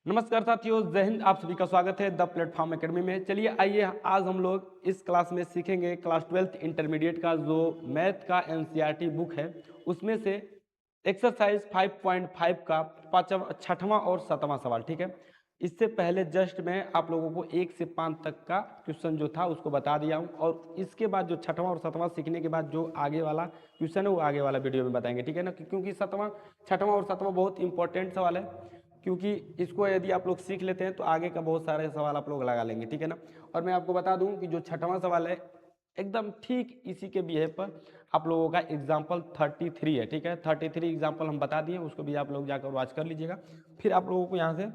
नमस्कार साथियों, जय हिंद। आप सभी का स्वागत है द प्लेटफॉर्म एकेडमी में। चलिए आइए आज हम लोग इस क्लास में सीखेंगे क्लास 12th इंटरमीडिएट का जो मैथ का एनसीईआरटी बुक है उसमें से एक्सरसाइज 5.5 का छठवां और सातवां सवाल। ठीक है, इससे पहले जस्ट मैं आप लोगों को 1 से 5 तक का क्वेश्चन जो था उसको बता दिया हूँ, और इसके बाद जो छठवां और सातवां सीखने के बाद जो आगे वाला क्वेश्चन है वो आगे वाला वीडियो में बताएंगे। ठीक है ना, क्योंकि छठवां और सातवां बहुत इंपॉर्टेंट सवाल है, क्योंकि इसको यदि आप लोग सीख लेते हैं तो आगे का बहुत सारे सवाल आप लोग लगा लेंगे। ठीक है ना, और मैं आपको बता दूं कि जो छठवां सवाल है एकदम ठीक इसी के बिहेव पर आप लोगों का एग्जाम्पल 33 है। ठीक है, 33 एग्जाम्पल हम बता दिए, उसको भी आप लोग जाकर वॉच कर लीजिएगा। फिर आप लोगों को यहाँ से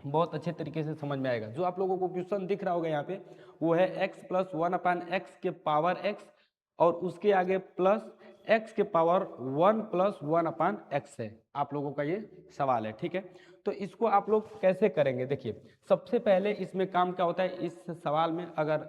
बहुत अच्छे तरीके से समझ में आएगा। जो आप लोगों को क्वेश्चन दिख रहा होगा यहाँ पे वो है x प्लस 1/x के पावर x, और उसके आगे प्लस x के पावर 1 प्लस 1/x है। आप लोगों का ये सवाल है। ठीक है, तो इसको आप लोग कैसे करेंगे, देखिए सबसे पहले इसमें काम क्या होता है। इस सवाल में अगर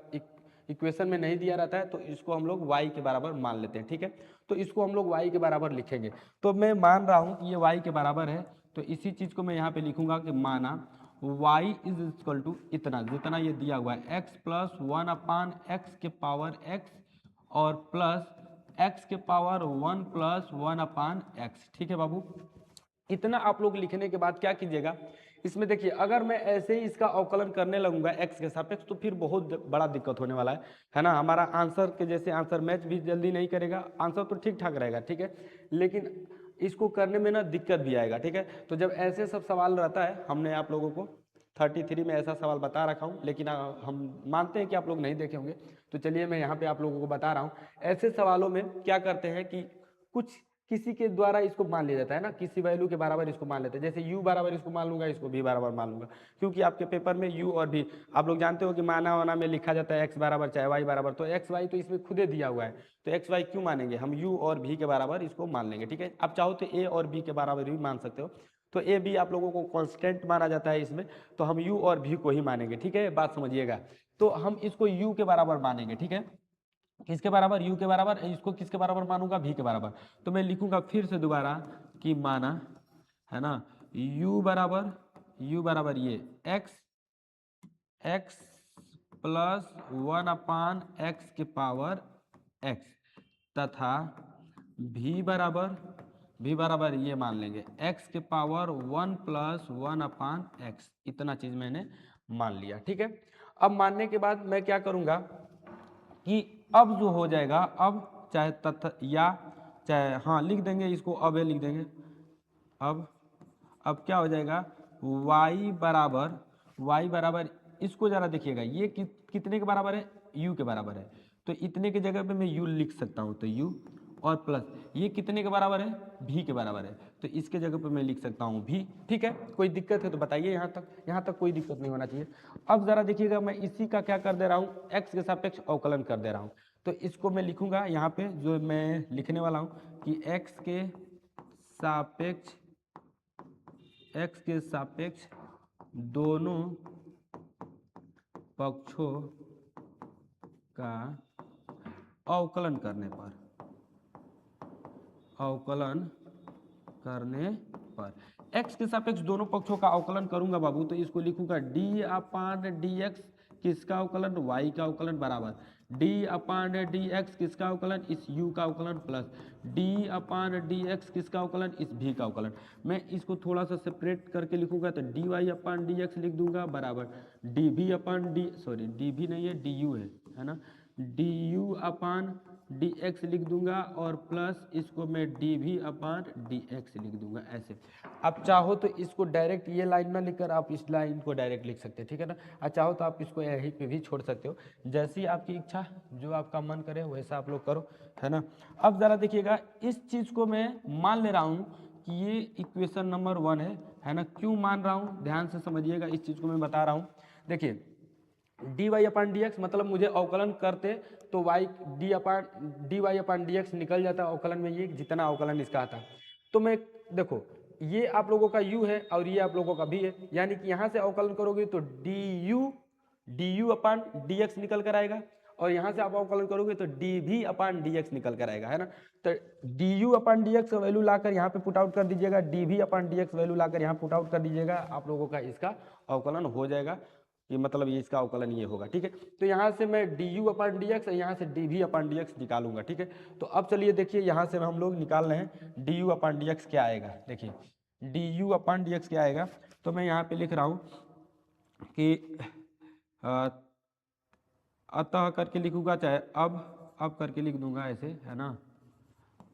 इक्वेशन में नहीं दिया रहता है तो इसको हम लोग y के बराबर मान लेते हैं। ठीक है, तो इसको हम लोग y के बराबर लिखेंगे। तो मैं मान रहा हूँ कि ये y के बराबर है, तो इसी चीज़ को मैं यहाँ पे लिखूंगा कि माना y इज इक्वल टू इतना, जितना ये दिया हुआ है x प्लस 1/x के पावर x और प्लस x के पावर 1 प्लस 1/x। ठीक है बाबू, इतना आप लोग लिखने के बाद क्या कीजिएगा, इसमें देखिए अगर मैं ऐसे ही इसका अवकलन करने लगूंगा x के सापेक्ष तो फिर बहुत बड़ा दिक्कत होने वाला है ना। हमारा आंसर के जैसे आंसर मैच भी जल्दी नहीं करेगा, आंसर तो ठीक ठाक रहेगा। ठीक है, लेकिन इसको करने में ना दिक्कत भी आएगा। ठीक है, तो जब ऐसे सब सवाल रहता है, हमने आप लोगों को 33 में ऐसा सवाल बता रखा हूँ, लेकिन हम मानते हैं कि आप लोग नहीं देखे होंगे, तो चलिए मैं यहाँ पे आप लोगों को बता रहा हूँ। ऐसे सवालों में क्या करते हैं कि कुछ किसी के द्वारा इसको मान लिया जाता है ना, किसी वैल्यू के बराबर इसको मान लेते हैं। जैसे u बराबर इसको मान लूंगा, इसको v बराबर मान लूंगा, क्योंकि आपके पेपर में u और v आप लोग जानते हो कि माना वाना में लिखा जाता है x बराबर चाहे y बराबर, तो x y तो इसमें खुदे दिया हुआ है, तो x y क्यों मानेंगे, हम u और v के बराबर इसको मान लेंगे। ठीक है, आप चाहो तो a और b के बराबर भी मान सकते हो, तो ए बी आप लोगों को कांस्टेंट माना जाता है इसमें, तो हम यू और भी को ही मानेंगे। ठीक है, बात समझिएगा, तो हम इसको यू के बराबर मानेंगे। ठीक है, किसके बराबर, यू के बराबर। इसको किसके बराबर मानूंगा, भी के बराबर। तो मैं लिखूंगा फिर से दोबारा कि माना, है ना, यू बराबर ये एक्स प्लस 1/x के पावर x, तथा भी बराबर ये मान लेंगे x के पावर 1 प्लस 1/x। इतना चीज मैंने मान लिया। ठीक है, अब मानने के बाद मैं क्या करूंगा कि अब जो हो जाएगा, अब चाहे तथा या चाहे हाँ लिख देंगे इसको, अब ये लिख देंगे। अब अब क्या हो जाएगा, y बराबर इसको जरा देखिएगा, ये कितने के बराबर है, u के बराबर है, तो इतने के जगह पे मैं u लिख सकता हूँ, तो u और प्लस ये कितने के बराबर है, v के बराबर है, तो इसके जगह पे मैं लिख सकता हूँ v। ठीक है, कोई दिक्कत है तो बताइए, यहाँ तक कोई दिक्कत नहीं होना चाहिए। अब जरा देखिएगा, मैं इसी का क्या कर दे रहा हूँ, x के सापेक्ष अवकलन कर दे रहा हूँ, तो इसको मैं लिखूंगा यहाँ पे, जो मैं लिखने वाला हूँ कि x के सापेक्ष दोनों पक्षों का अवकलन करने पर x के सापेक्ष दोनों पक्षों का अवकलन करूंगा बाबू, तो इसको लिखूंगा d/dx, किसका अवकलन, y का अवकलन, बराबर d/dx किसका अवकलन, इस u का अवकलन, प्लस d/dx किसका अवकलन, इस v का अवकलन। मैं इसको थोड़ा सा सेपरेट करके लिखूंगा, तो dy/dx लिख दूंगा, बराबर dv नहीं है, du है ना, du/dx लिख दूंगा, और प्लस इसको मैं dv/dx लिख दूंगा ऐसे। आप चाहो तो इसको डायरेक्ट ये लाइन ना लिखकर आप इस लाइन को डायरेक्ट लिख सकते हैं। ठीक है ना, और चाहो तो आप इसको यहीं पे भी छोड़ सकते हो, जैसी आपकी इच्छा, जो आपका मन करे वैसा आप लोग करो, है ना। अब जरा देखिएगा, इस चीज को मैं मान ले रहा हूँ कि ये इक्वेशन नंबर 1 है ना। क्यों मान रहा हूँ, ध्यान से समझिएगा, इस चीज को मैं बता रहा हूँ। देखिए dy/dx मतलब मुझे अवकलन करते तो dy/dx निकल जाता अवकलन में, ये जितना अवकलन इसका आता। तो मैं देखो, ये आप लोगों का u है और ये आप लोगों का v है, यानी कि यहाँ से अवकलन करोगे तो du/dx निकल कर आएगा, और यहाँ से आप अवकलन करोगे तो d v upon d x निकल कर आएगा, है ना। तो d u upon d x का वैल्यू लाकर यहाँ पे पुट आउट कर दीजिएगा, d v upon d x value लाकर यहाँ पुट आउट कर दीजिएगा, आप लोगों का इसका अवकलन हो जाएगा। ये मतलब ये इसका अवकलन ये होगा, ठीक है। तो यहाँ से मैं D u upon d x, यहाँ से D v upon d x निकालूंगा, ठीक है। तो अब चलिए देखिए यहाँ से हम लोग निकाल रहे हैं D u upon d x क्या आएगा। देखिए D u upon d x क्या आएगा, तो मैं यहाँ पे लिख रहा हूँ कि अतः करके लिखूंगा, चाहे अब करके लिख दूंगा ऐसे, है ना।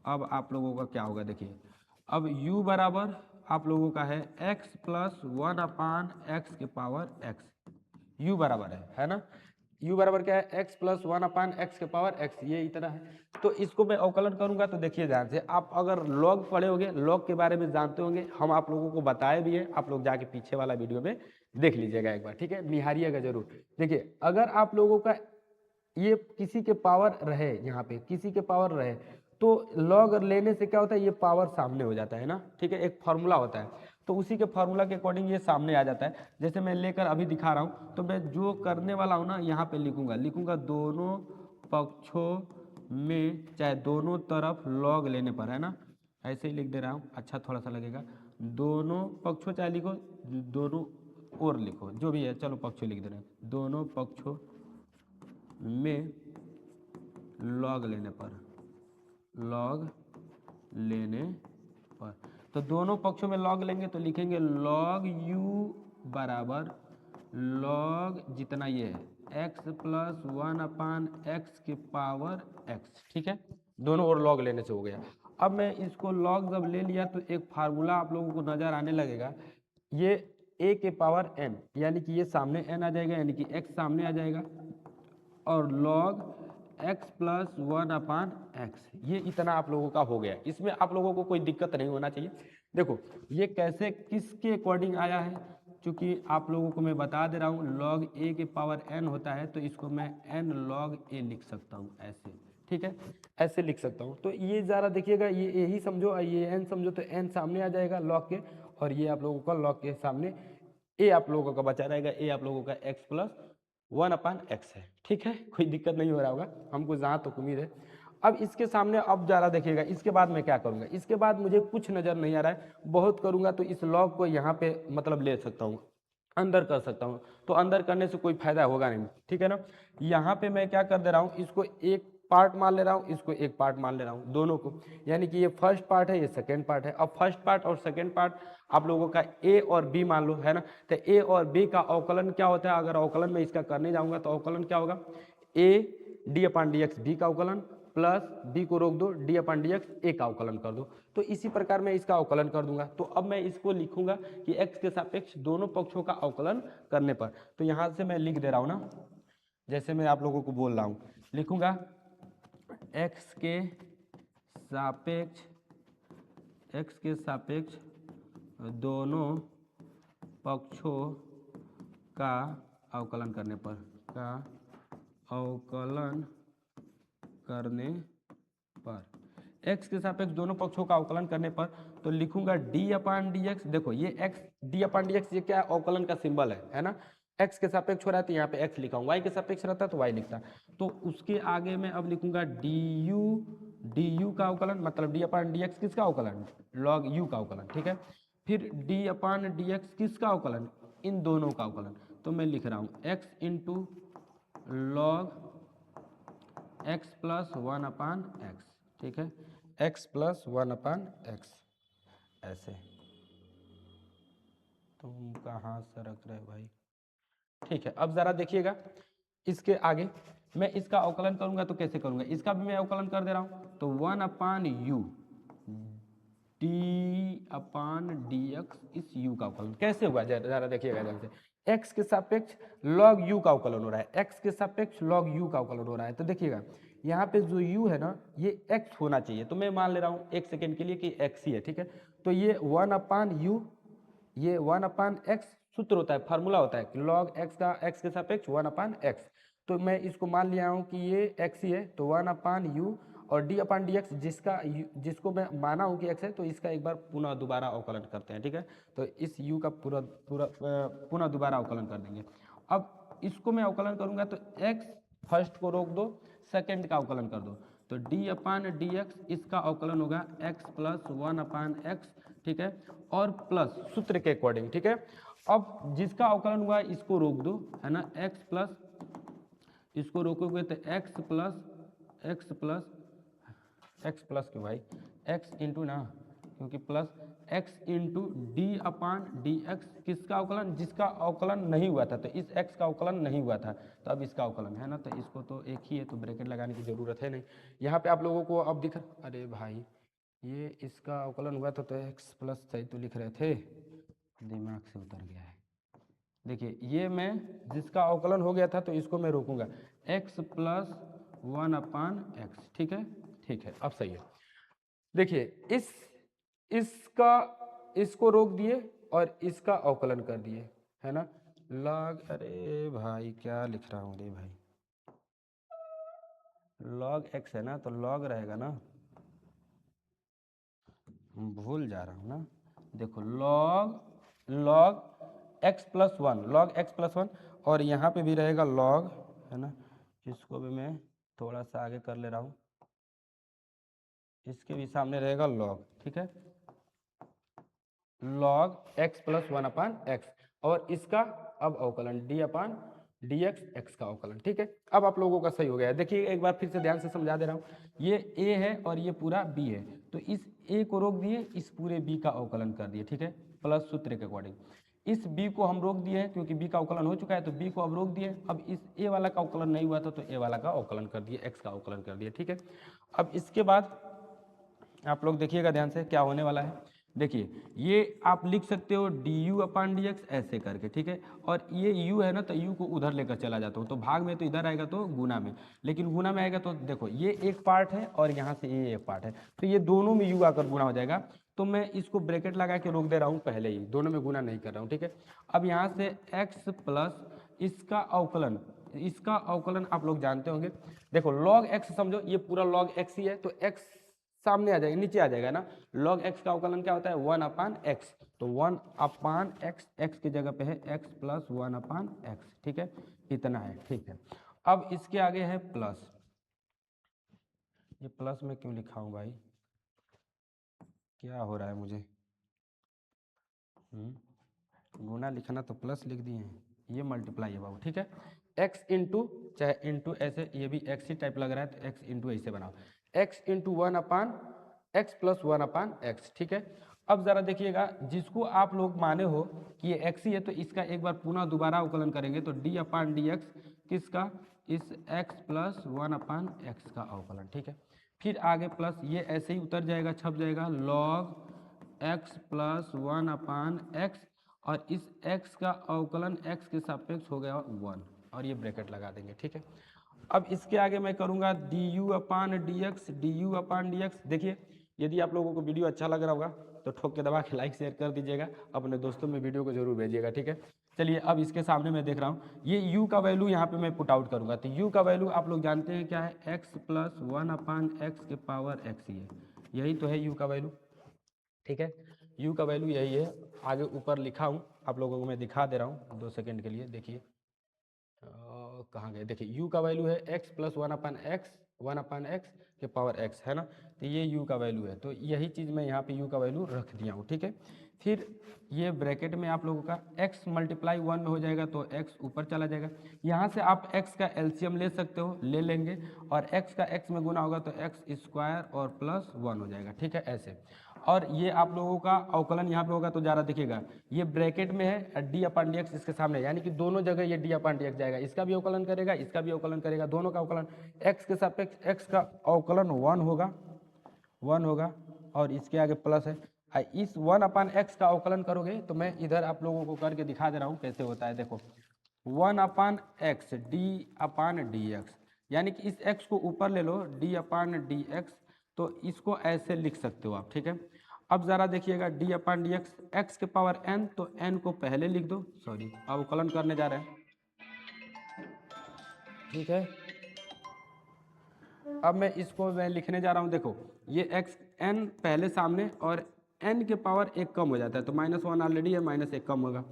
अब आप लोगों का क्या होगा, देखिए अब u बराबर आप लोगों का है x प्लस 1 अपान एक्स के पावर x, u बराबर है ना। u बराबर क्या है, x प्लस 1 अपान एक्स के पावर x, ये इतना है। तो इसको मैं अवकलन करूंगा तो देखिए ध्यान से, आप अगर लॉग पढ़े होंगे, लॉग के बारे में जानते होंगे, हम आप लोगों को बताए भी है, आप लोग जाके पीछे वाला वीडियो में देख लीजिएगा एक बार, ठीक है, निहारिएगा जरूर। देखिए अगर आप लोगों का ये किसी के पावर रहे, यहाँ पे किसी के पावर रहे, तो लॉग लेने से क्या होता है, ये पावर सामने हो जाता है ना, ठीक है, एक फॉर्मूला होता है, तो उसी के फार्मूला के अकॉर्डिंग ये सामने आ जाता है। जैसे मैं लेकर अभी दिखा रहा हूँ, तो मैं जो करने वाला हूँ ना, यहाँ पे लिखूंगा दोनों पक्षों में, चाहे दोनों तरफ लॉग लेने पर, है ना, ऐसे ही लिख दे रहा हूँ, अच्छा थोड़ा सा लगेगा। दोनों पक्षों चाहे लिखो, दोनों और लिखो, जो भी है, चलो पक्षों लिख दे रहे हैं, दोनों पक्षों में लॉग लेने पर, तो दोनों पक्षों में लॉग लेंगे तो लिखेंगे लॉग यू बराबर लॉग जितना ये है x प्लस 1 अपान एक्स के पावर x, ठीक है, दोनों ओर लॉग लेने से हो गया। अब मैं इसको लॉग जब ले लिया तो एक फार्मूला आप लोगों को नजर आने लगेगा, ये a के पावर n, यानी कि ये सामने n आ जाएगा, यानी कि x सामने आ जाएगा, और log x प्लस 1 अपान एक्स, ये इतना आप लोगों का हो गया। इसमें आप लोगों को कोई दिक्कत नहीं होना चाहिए। देखो ये कैसे किसके अकॉर्डिंग आया है, क्योंकि आप लोगों को मैं बता दे रहा हूँ log a के पावर n होता है, तो इसको मैं n log a लिख सकता हूँ ऐसे, ठीक है, ऐसे लिख सकता हूँ। तो ये ज़रा देखिएगा, ये a ही समझो और ये n समझो, तो n सामने आ जाएगा log के, और ये आप लोगों का log के सामने a आप लोगों का बचा रहेगा, a आप लोगों का x प्लस 1 अपान एक्स है, ठीक है, कोई दिक्कत नहीं हो रहा होगा हमको, जहाँ तक उम्मीद है। अब इसके सामने अब ज़रा देखिएगा, इसके बाद मैं क्या करूँगा, इसके बाद मुझे कुछ नज़र नहीं आ रहा है, बहुत करूँगा तो इस लॉग को यहाँ पे मतलब ले सकता हूँ, अंदर कर सकता हूँ, तो अंदर करने से कोई फायदा होगा नहीं, ठीक है ना। यहाँ पे मैं क्या कर दे रहा हूँ, इसको एक पार्ट मान ले रहा हूँ, इसको एक पार्ट मान ले रहा हूँ, दोनों को, यानी कि ये फर्स्ट पार्ट है, ये सेकंड पार्ट है। अब फर्स्ट पार्ट और सेकंड पार्ट आप लोगों का ए और बी मान लो, है ना, तो ए और बी का अवकलन क्या होता है, अगर अवकलन में इसका करने जाऊंगा तो अवकलन क्या होगा, a d upon d x b का अवकलन, प्लस बी को रोक दो, d upon d x a का अवकलन कर दो, तो इसी प्रकार मैं इसका अवकलन कर दूंगा। तो अब मैं इसको लिखूंगा कि एक्स के सापेक्ष दोनों पक्षों का अवकलन करने पर, तो यहाँ से मैं लिख दे रहा हूँ ना, जैसे मैं आप लोगों को बोल रहा हूँ, लिखूंगा एक्स के सापेक्ष दोनों पक्षों का अवकलन करने पर, x के सापेक्ष दोनों पक्षों का अवकलन करने पर, तो लिखूंगा d अपान डी एक्स। देखो ये x d upon d x, ये क्या है, अवकलन का सिंबल है ना, x के सापेक्ष हो रहा है तो यहाँ पे x लिखा हूँ, y के सापेक्ष रहता है तो y लिखता, तो उसके आगे मैं अब लिखूंगा du का अवकलन, मतलब d अपान डी एक्स किसका अवकलन, log u का अवकलन, ठीक है। फिर d अपान डी एक्स किसका अवकलन, इन दोनों का अवकलन, तो मैं लिख रहा हूँ x into log x plus 1 अपान एक्स, ठीक है, x प्लस 1 अपान एक्स, ऐसे। तुम कहाँ सरक रहे भाई, ठीक है। अब जरा देखिएगा इसके आगे मैं इसका अवकलन करूंगा तो कैसे करूंगा, इसका भी मैं अवकलन कर दे रहा हूं, तो 1 अपान U D upon d x, इस u का अवकलन कैसे हुआ, जरा देखिएगा ध्यान से, x के सापेक्ष log u का अवकलन हो रहा है, x के सापेक्ष log u का अवकलन हो रहा है, तो देखिएगा यहाँ पे जो u है ना, ये x होना चाहिए, तो मैं मान ले रहा हूँ एक सेकेंड के लिए कि x ही है, ठीक है। तो ये 1 अपान यू, ये 1 अपान एक्स सूत्र होता है, फार्मूला होता है कि log x का x के सापेक्ष 1 अपान एक्स, तो मैं इसको मान लिया हूँ कि ये x ही है, तो 1 अपान यू और d अपान डी एक्स, जिसको मैं माना हूँ कि x है, तो इसका एक बार पुनः दोबारा अवकलन करते हैं, ठीक है। तो इस u का पुनः दोबारा अवकलन कर देंगे। अब इसको मैं अवकलन करूंगा तो x फर्स्ट को रोक दो, सेकंड का अवकलन कर दो, तो डी अपान डी एक्स इसका अवकलन होगा x plus one upon x, ठीक है, और प्लस सूत्र के अकॉर्डिंग, ठीक है। अब जिसका अवकलन हुआ इसको रोक दो, है ना, एक्स प्लस, इसको रोकोगे तो x plus x plus x plus क्यों भाई, एक्स इंटू ना, क्योंकि plus x into D upon d x, किसका अवकलन, जिसका अवकलन नहीं हुआ था, तो इस एक्स का अवकलन नहीं हुआ था, तो अब इसका अवकलन है ना, तो इसको तो एक ही है, तो ब्रैकेट लगाने की जरूरत है नहीं। यहाँ पे आप लोगों को अब दिख, अरे भाई ये इसका अवकलन हुआ था तो एक्स प्लस सही तो लिख रहे थे, दिमाग से उतर गया है। देखिए ये मैं जिसका अवकलन हो गया था तो इसको मैं रोकूंगा, x plus one upon x, ठीक है, ठीक है, अब सही है। देखिए इसका इसको रोक दिए और इसका अवकलन कर दिए, है ना, लॉग, अरे भाई क्या लिख रहा हूँ रे भाई, लॉग एक्स है ना, तो लॉग रहेगा ना, भूल जा रहा हूँ ना, देखो log log x plus one, log x plus one, और यहाँ पे भी रहेगा लॉग, है ना, इसको भी मैं थोड़ा सा आगे कर ले रहा हूँ, इसके भी सामने रहेगा लॉग, ठीक है, log x plus one upon x, और इसका अब अवकलन D upon d x, x का अवकलन, ठीक है। अब आप लोगों का सही हो गया है। देखिए एक बार फिर से ध्यान से समझा दे रहा हूँ, ये ए है और ये पूरा बी है, तो इस ए को रोक दिए, इस पूरे बी का अवकलन कर दिए, ठीक है, प्लस सूत्र के अकॉर्डिंग। इस बी को हम रोक दिए हैं क्योंकि बी का अवकलन हो चुका है, तो बी को अब रोक दिए। अब इस ए वाला का अवकलन नहीं हुआ था तो ए वाला का अवकलन कर दिए, एक्स का अवकलन कर दिए, ठीक है। अब इसके बाद आप लोग देखिएगा ध्यान से क्या होने वाला है। देखिए ये आप लिख सकते हो D u upon d x ऐसे करके, ठीक है, और ये u है ना, तो u को उधर लेकर चला जाता हूँ, तो भाग में तो इधर आएगा तो गुना में, लेकिन गुना में आएगा तो देखो ये एक पार्ट है और यहाँ से ये एक पार्ट है, तो ये दोनों में u आकर गुना हो जाएगा, तो मैं इसको ब्रैकेट लगा के रोक दे रहा हूँ पहले ही, दोनों में गुना नहीं कर रहा हूँ, ठीक है। अब यहाँ से x प्लस इसका अवकलन, इसका अवकलन आप लोग जानते होंगे, देखो लॉग एक्स समझो, ये पूरा लॉग एक्स ही है, तो x सामने आ जाएगा, नीचे आ जाएगा ना, लॉग एक्स का अवकलन क्या होता है, वन अपान एक्स, तो वन अपान एक्स, एक्स की जगह पे है x plus one upon x, ठीक है, इतना है, ठीक है। अब इसके आगे है प्लस, ये प्लस में क्यों लिखा हूँ भाई, क्या हो रहा है मुझे, गुना लिखना तो प्लस लिख दिए हैं, ये मल्टीप्लाई है बाबू, ठीक है, एक्स इंटू, चाहे इंटू ऐसे, ये भी एक्स ही टाइप लग रहा है तो एक्स इंटू ऐसे बनाओ, x into one upon x plus one upon x, ठीक है। अब जरा देखिएगा, जिसको आप लोग माने हो कि ये एक्स ही है, तो इसका एक बार पुनः दोबारा अवकलन करेंगे, तो डी अपान डी एक्स, किसका, इस x plus one upon x का अवकलन, ठीक है। फिर आगे प्लस, ये ऐसे ही उतर जाएगा, छप जाएगा, log x plus one upon x, और इस x का अवकलन x के सापेक्ष हो गया 1, और ये ब्रैकेट लगा देंगे, ठीक है। अब इसके आगे मैं करूंगा D u upon d x, d u upon d x. देखिए यदि आप लोगों को वीडियो अच्छा लग रहा होगा तो ठोक के दबा के लाइक शेयर कर दीजिएगा, अपने दोस्तों में वीडियो को जरूर भेजिएगा, ठीक है। चलिए अब इसके सामने मैं देख रहा हूँ, ये u का वैल्यू यहाँ पे मैं पुट आउट करूंगा, तो u का वैल्यू आप लोग जानते हैं क्या है, x plus one upon x के पावर x ही है, यही तो है u का वैल्यू, ठीक है, u का वैल्यू यही है। आगे ऊपर लिखा हूँ, आप लोगों को मैं दिखा दे रहा हूँ 2 सेकंड के लिए, देखिए कहाँ गए, देखिए u का वैल्यू है x plus one upon x के पावर x, है ना, तो ये u का वैल्यू है, तो यही चीज़ मैं यहाँ पे u का वैल्यू रख दिया हूँ, ठीक है। फिर ये ब्रैकेट में आप लोगों का x मल्टीप्लाई 1 में हो जाएगा तो x ऊपर चला जाएगा, यहाँ से आप x का एलसीएम ले सकते हो, ले लेंगे, और x का x में गुना होगा तो x स्क्वायर और प्लस 1 हो जाएगा, ठीक है, ऐसे। और ये आप लोगों का अवकलन यहाँ पे होगा तो ज़्यादा दिखेगा, ये ब्रैकेट में है डी अपान डी एक्स इसके सामने, यानी कि दोनों जगह ये डी अपान डी एक्स जाएगा, इसका भी अवकलन करेगा, इसका भी अवकलन करेगा, दोनों का अवकलन, एक्स के सापेक्ष एक्स का अवकलन 1 होगा, और इसके आगे प्लस है, इस 1 अपान एक्स का अवकलन करोगे तो मैं इधर आप लोगों को करके दिखा दे रहा हूँ कैसे होता है, देखो 1 अपान x D upon d x, यानी कि इस x को ऊपर ले लो, डी अपान डी एक्स, तो इसको ऐसे लिख सकते हो आप, ठीक है। अब ज़रा देखिएगा D upon d x, x के पावर n, तो n को पहले लिख दो, सॉरी अवकलन करने जा रहे हैं, ठीक है। अब मैं लिखने जा रहा हूँ, देखो ये x n पहले सामने, और n के पावर 1 कम हो जाता है, तो -1 ऑलरेडी है, -1 कम होगा,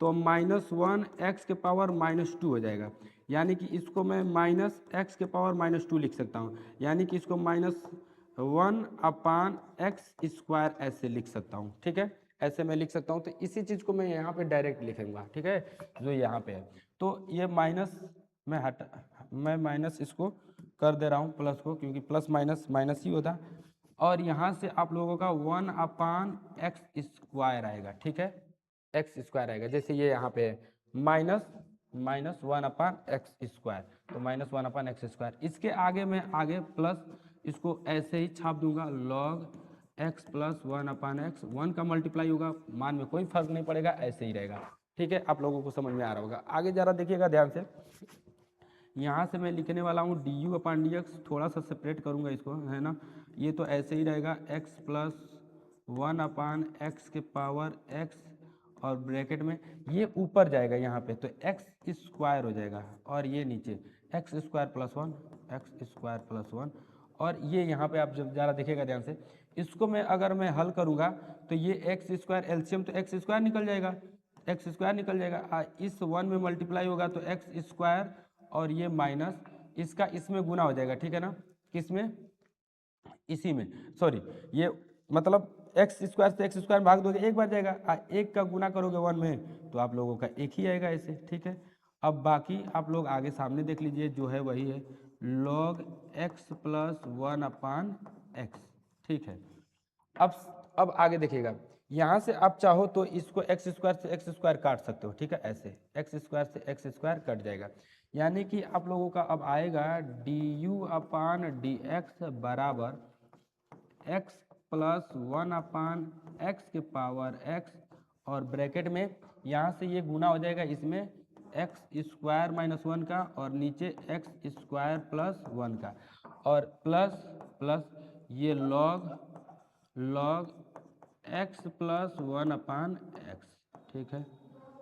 तो -1 x के पावर -2 हो जाएगा। यानी कि इसको मैं -x के पावर -2 लिख सकता हूँ, यानी कि इसको -1/x² ऐसे लिख सकता हूँ। ठीक है, ऐसे मैं लिख सकता हूँ। तो इसी चीज़ को मैं यहाँ पे डायरेक्ट लिखूंगा। ठीक है, जो यहाँ पे है, तो ये माइनस मैं माइनस इसको कर दे रहा हूँ प्लस को, क्योंकि प्लस माइनस माइनस ही होता। और यहाँ से आप लोगों का 1/x² आएगा। ठीक है, x² आएगा, जैसे ये यहाँ पे -1/x², तो -1/x²। इसके आगे मैं आगे प्लस इसको ऐसे ही छाप दूंगा, log x प्लस 1/x। 1 का मल्टीप्लाई होगा, मान में कोई फर्क नहीं पड़ेगा, ऐसे ही रहेगा। ठीक है, आप लोगों को समझ में आ रहा होगा। आगे जरा देखिएगा ध्यान से, यहाँ से मैं लिखने वाला हूँ du/dx, थोड़ा सा सेपरेट करूँगा इसको, है ना। ये तो ऐसे ही रहेगा x प्लस 1/x के पावर x, और ब्रैकेट में ये ऊपर जाएगा यहाँ पे, तो x² हो जाएगा, और ये नीचे x² प्लस 1, x² प्लस 1। और ये यहाँ पे आप जब ज़रा देखिएगा ध्यान से, इसको मैं अगर मैं हल करूँगा तो ये x² एलसीएम तो x² निकल जाएगा, x² निकल जाएगा। इस 1 में मल्टीप्लाई होगा तो x², और ये माइनस इसका इसमें गुना हो जाएगा। ठीक है ना, किसमें, इसी में, सॉरी, ये मतलब x² से x² भाग दोगे एक बार जाएगा, एक का गुना करोगे 1 में तो आप लोगों का एक ही आएगा ऐसे। ठीक है, अब बाकी आप लोग आगे सामने देख लीजिए, जो है वही है log x प्लस 1/x। ठीक है, अब आगे देखिएगा, यहाँ से आप चाहो तो इसको x² से x² काट सकते हो। ठीक है, ऐसे x² से x² कट जाएगा, यानी कि आप लोगों का अब आएगा du/dx बराबर x प्लस 1/x के पावर x, और ब्रैकेट में यहाँ से ये गुना हो जाएगा इसमें x² माइनस 1 का, और नीचे x² प्लस 1 का, और प्लस प्लस ये log x प्लस 1/x। ठीक है,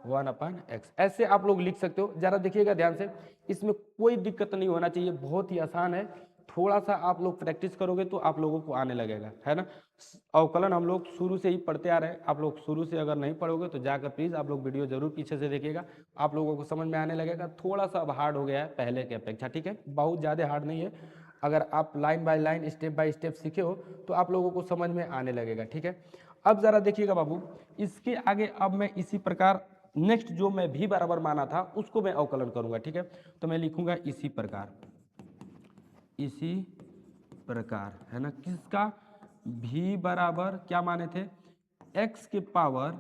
1/x ऐसे आप लोग लिख सकते हो। जरा देखिएगा ध्यान से, इसमें कोई दिक्कत नहीं होना चाहिए, बहुत ही आसान है। थोड़ा सा आप लोग प्रैक्टिस करोगे तो आप लोगों को आने लगेगा, है ना। अवकलन हम लोग शुरू से ही पढ़ते आ रहे हैं, आप लोग शुरू से अगर नहीं पढ़ोगे तो जाकर प्लीज़ आप लोग वीडियो जरूर पीछे से देखिएगा, आप लोगों को समझ में आने लगेगा। थोड़ा सा अब हार्ड हो गया है पहले के अपेक्षा। ठीक है, बहुत ज़्यादा हार्ड नहीं है, अगर आप line by line step by step सीखे हो तो आप लोगों को समझ में आने लगेगा। ठीक है, अब ज़रा देखिएगा बाबू, इसके आगे अब मैं इसी प्रकार नेक्स्ट जो मैं भी बराबर माना था उसको मैं अवकलन करूंगा। ठीक है, तो मैं लिखूंगा इसी प्रकार, है ना, किसका, भी बराबर क्या माने थे, x के पावर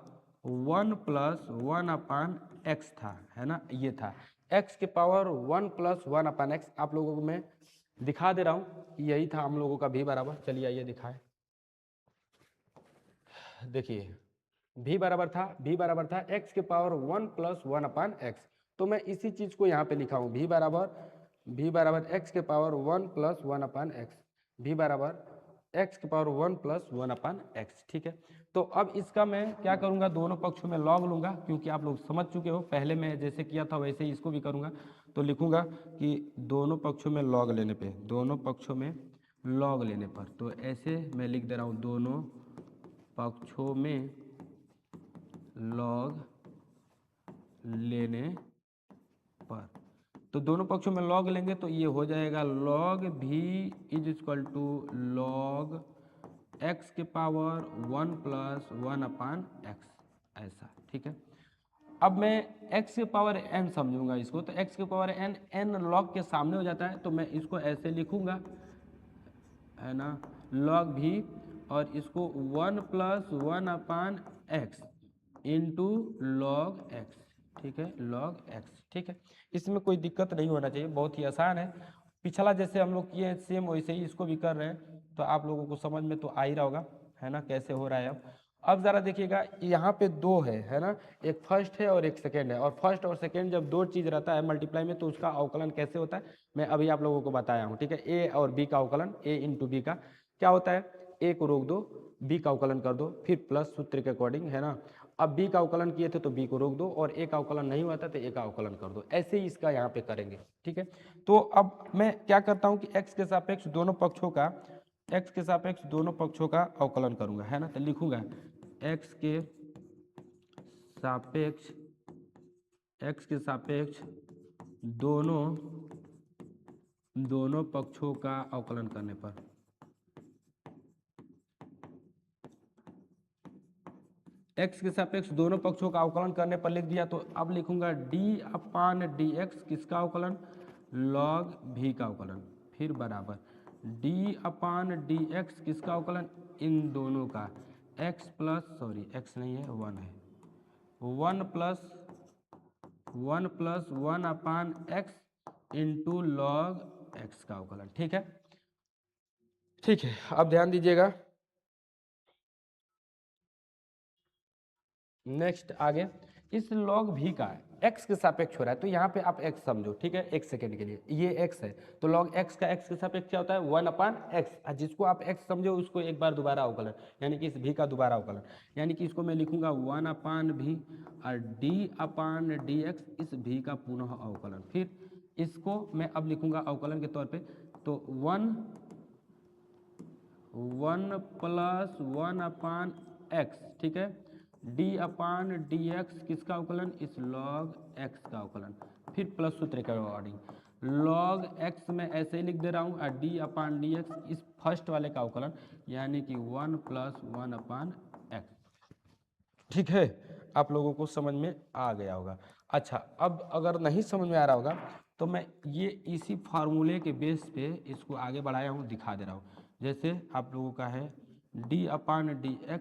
1 प्लस 1/x था, है ना, ये था x के पावर 1 प्लस 1/x। आप लोगों को मैं दिखा दे रहा हूं, यही था हम लोगों का भी बराबर। चलिए आइए दिखाएं, देखिए भी बराबर था x के पावर 1 प्लस 1/x। तो मैं इसी चीज को यहाँ पे लिखा हूँ, भी बराबर x के पावर 1 प्लस 1/x, भी बराबर x के पावर 1 प्लस 1/x। ठीक है, तो अब इसका मैं क्या करूँगा, दोनों पक्षों में लॉग लूँगा, क्योंकि आप लोग समझ चुके हो, पहले मैं जैसे किया था वैसे ही इसको भी करूँगा। तो लिखूँगा कि दोनों पक्षों में लॉग लेने पे, दोनों पक्षों में लॉग लेने पर, तो ऐसे मैं लिख दे रहा हूँ, दोनों पक्षों में लॉग लेने पर। तो दोनों पक्षों में लॉग लेंगे तो ये हो जाएगा log v is equal to log x के पावर 1 प्लस 1/x, ऐसा। ठीक है, अब मैं x के पावर n समझूंगा इसको, तो x के पावर n log के सामने हो जाता है, तो मैं इसको ऐसे लिखूंगा, है ना, log v, और इसको 1 plus 1/x into log x। ठीक है, log x। ठीक है, इसमें कोई दिक्कत नहीं होना चाहिए, बहुत ही आसान है। पिछला जैसे हम लोग किए हैं सेम वैसे ही इसको भी कर रहे हैं, तो आप लोगों को समझ में तो आ ही रहा होगा, है ना, कैसे हो रहा है। अब जरा देखिएगा, यहाँ पे दो है ना, एक फर्स्ट है और एक सेकेंड है, और फर्स्ट और सेकेंड जब दो चीज रहता है मल्टीप्लाई में तो उसका अवकलन कैसे होता है मैं अभी आप लोगों को बताया हूँ। ठीक है, ए और बी का अवकलन, ए इंटू बी का क्या होता है, ए को रोक दो, बी का अवकलन कर दो, फिर प्लस सूत्र के अकॉर्डिंग, है ना। अब बी का अवकलन किए थे तो बी को रोक दो, और ए का अवकलन नहीं हुआ था तो ए का अवकलन कर दो, ऐसे ही इसका यहाँ पे करेंगे। ठीक है, तो अब मैं क्या करता हूँ कि x के सापेक्ष दोनों पक्षों का अवकलन करूंगा, है ना। तो लिखूंगा x के सापेक्ष x के सापेक्ष दोनों पक्षों का अवकलन करने पर, x के सापेक्ष दोनों पक्षों का अवकलन करने पर लिख दिया। तो अब लिखूंगा d/dx किसका अवकलन, log v का अवकलन, फिर बराबर d/dx किसका अवकलन, इन दोनों का, x नहीं है 1 है, 1 plus 1/x into log x का अवकलन। ठीक है, अब ध्यान दीजिएगा। नेक्स्ट आगे, इस log v का x के सापेक्ष हो रहा है, तो यहाँ पे आप x समझो, ठीक है, 1 सेकेंड के लिए ये x है, तो log x का x के सापेक्ष क्या होता है, 1/x। जिसको आप x समझो उसको एक बार दोबारा अवकलन, यानी कि इस v का दोबारा अवकलन, यानी कि इसको मैं लिखूंगा 1/v और d/dx इस v का पुनः अवकलन। फिर इसको मैं अब लिखूंगा अवकलन के तौर पे, तो 1 प्लस 1/x, ठीक है, d/dx किसका अवकलन, इस log x का अवकलन, फिर प्लस सूत्र के अकॉर्डिंग log x में ऐसे ही लिख दे रहा हूँ और d/dx इस फर्स्ट वाले का अवकलन, यानी कि 1 प्लस 1/x। ठीक है, आप लोगों को समझ में आ गया होगा। अच्छा, अब अगर नहीं समझ में आ रहा होगा तो मैं ये इसी फार्मूले के बेस पे इसको आगे बढ़ाया हूँ, दिखा दे रहा हूँ। जैसे आप लोगों का है d/dx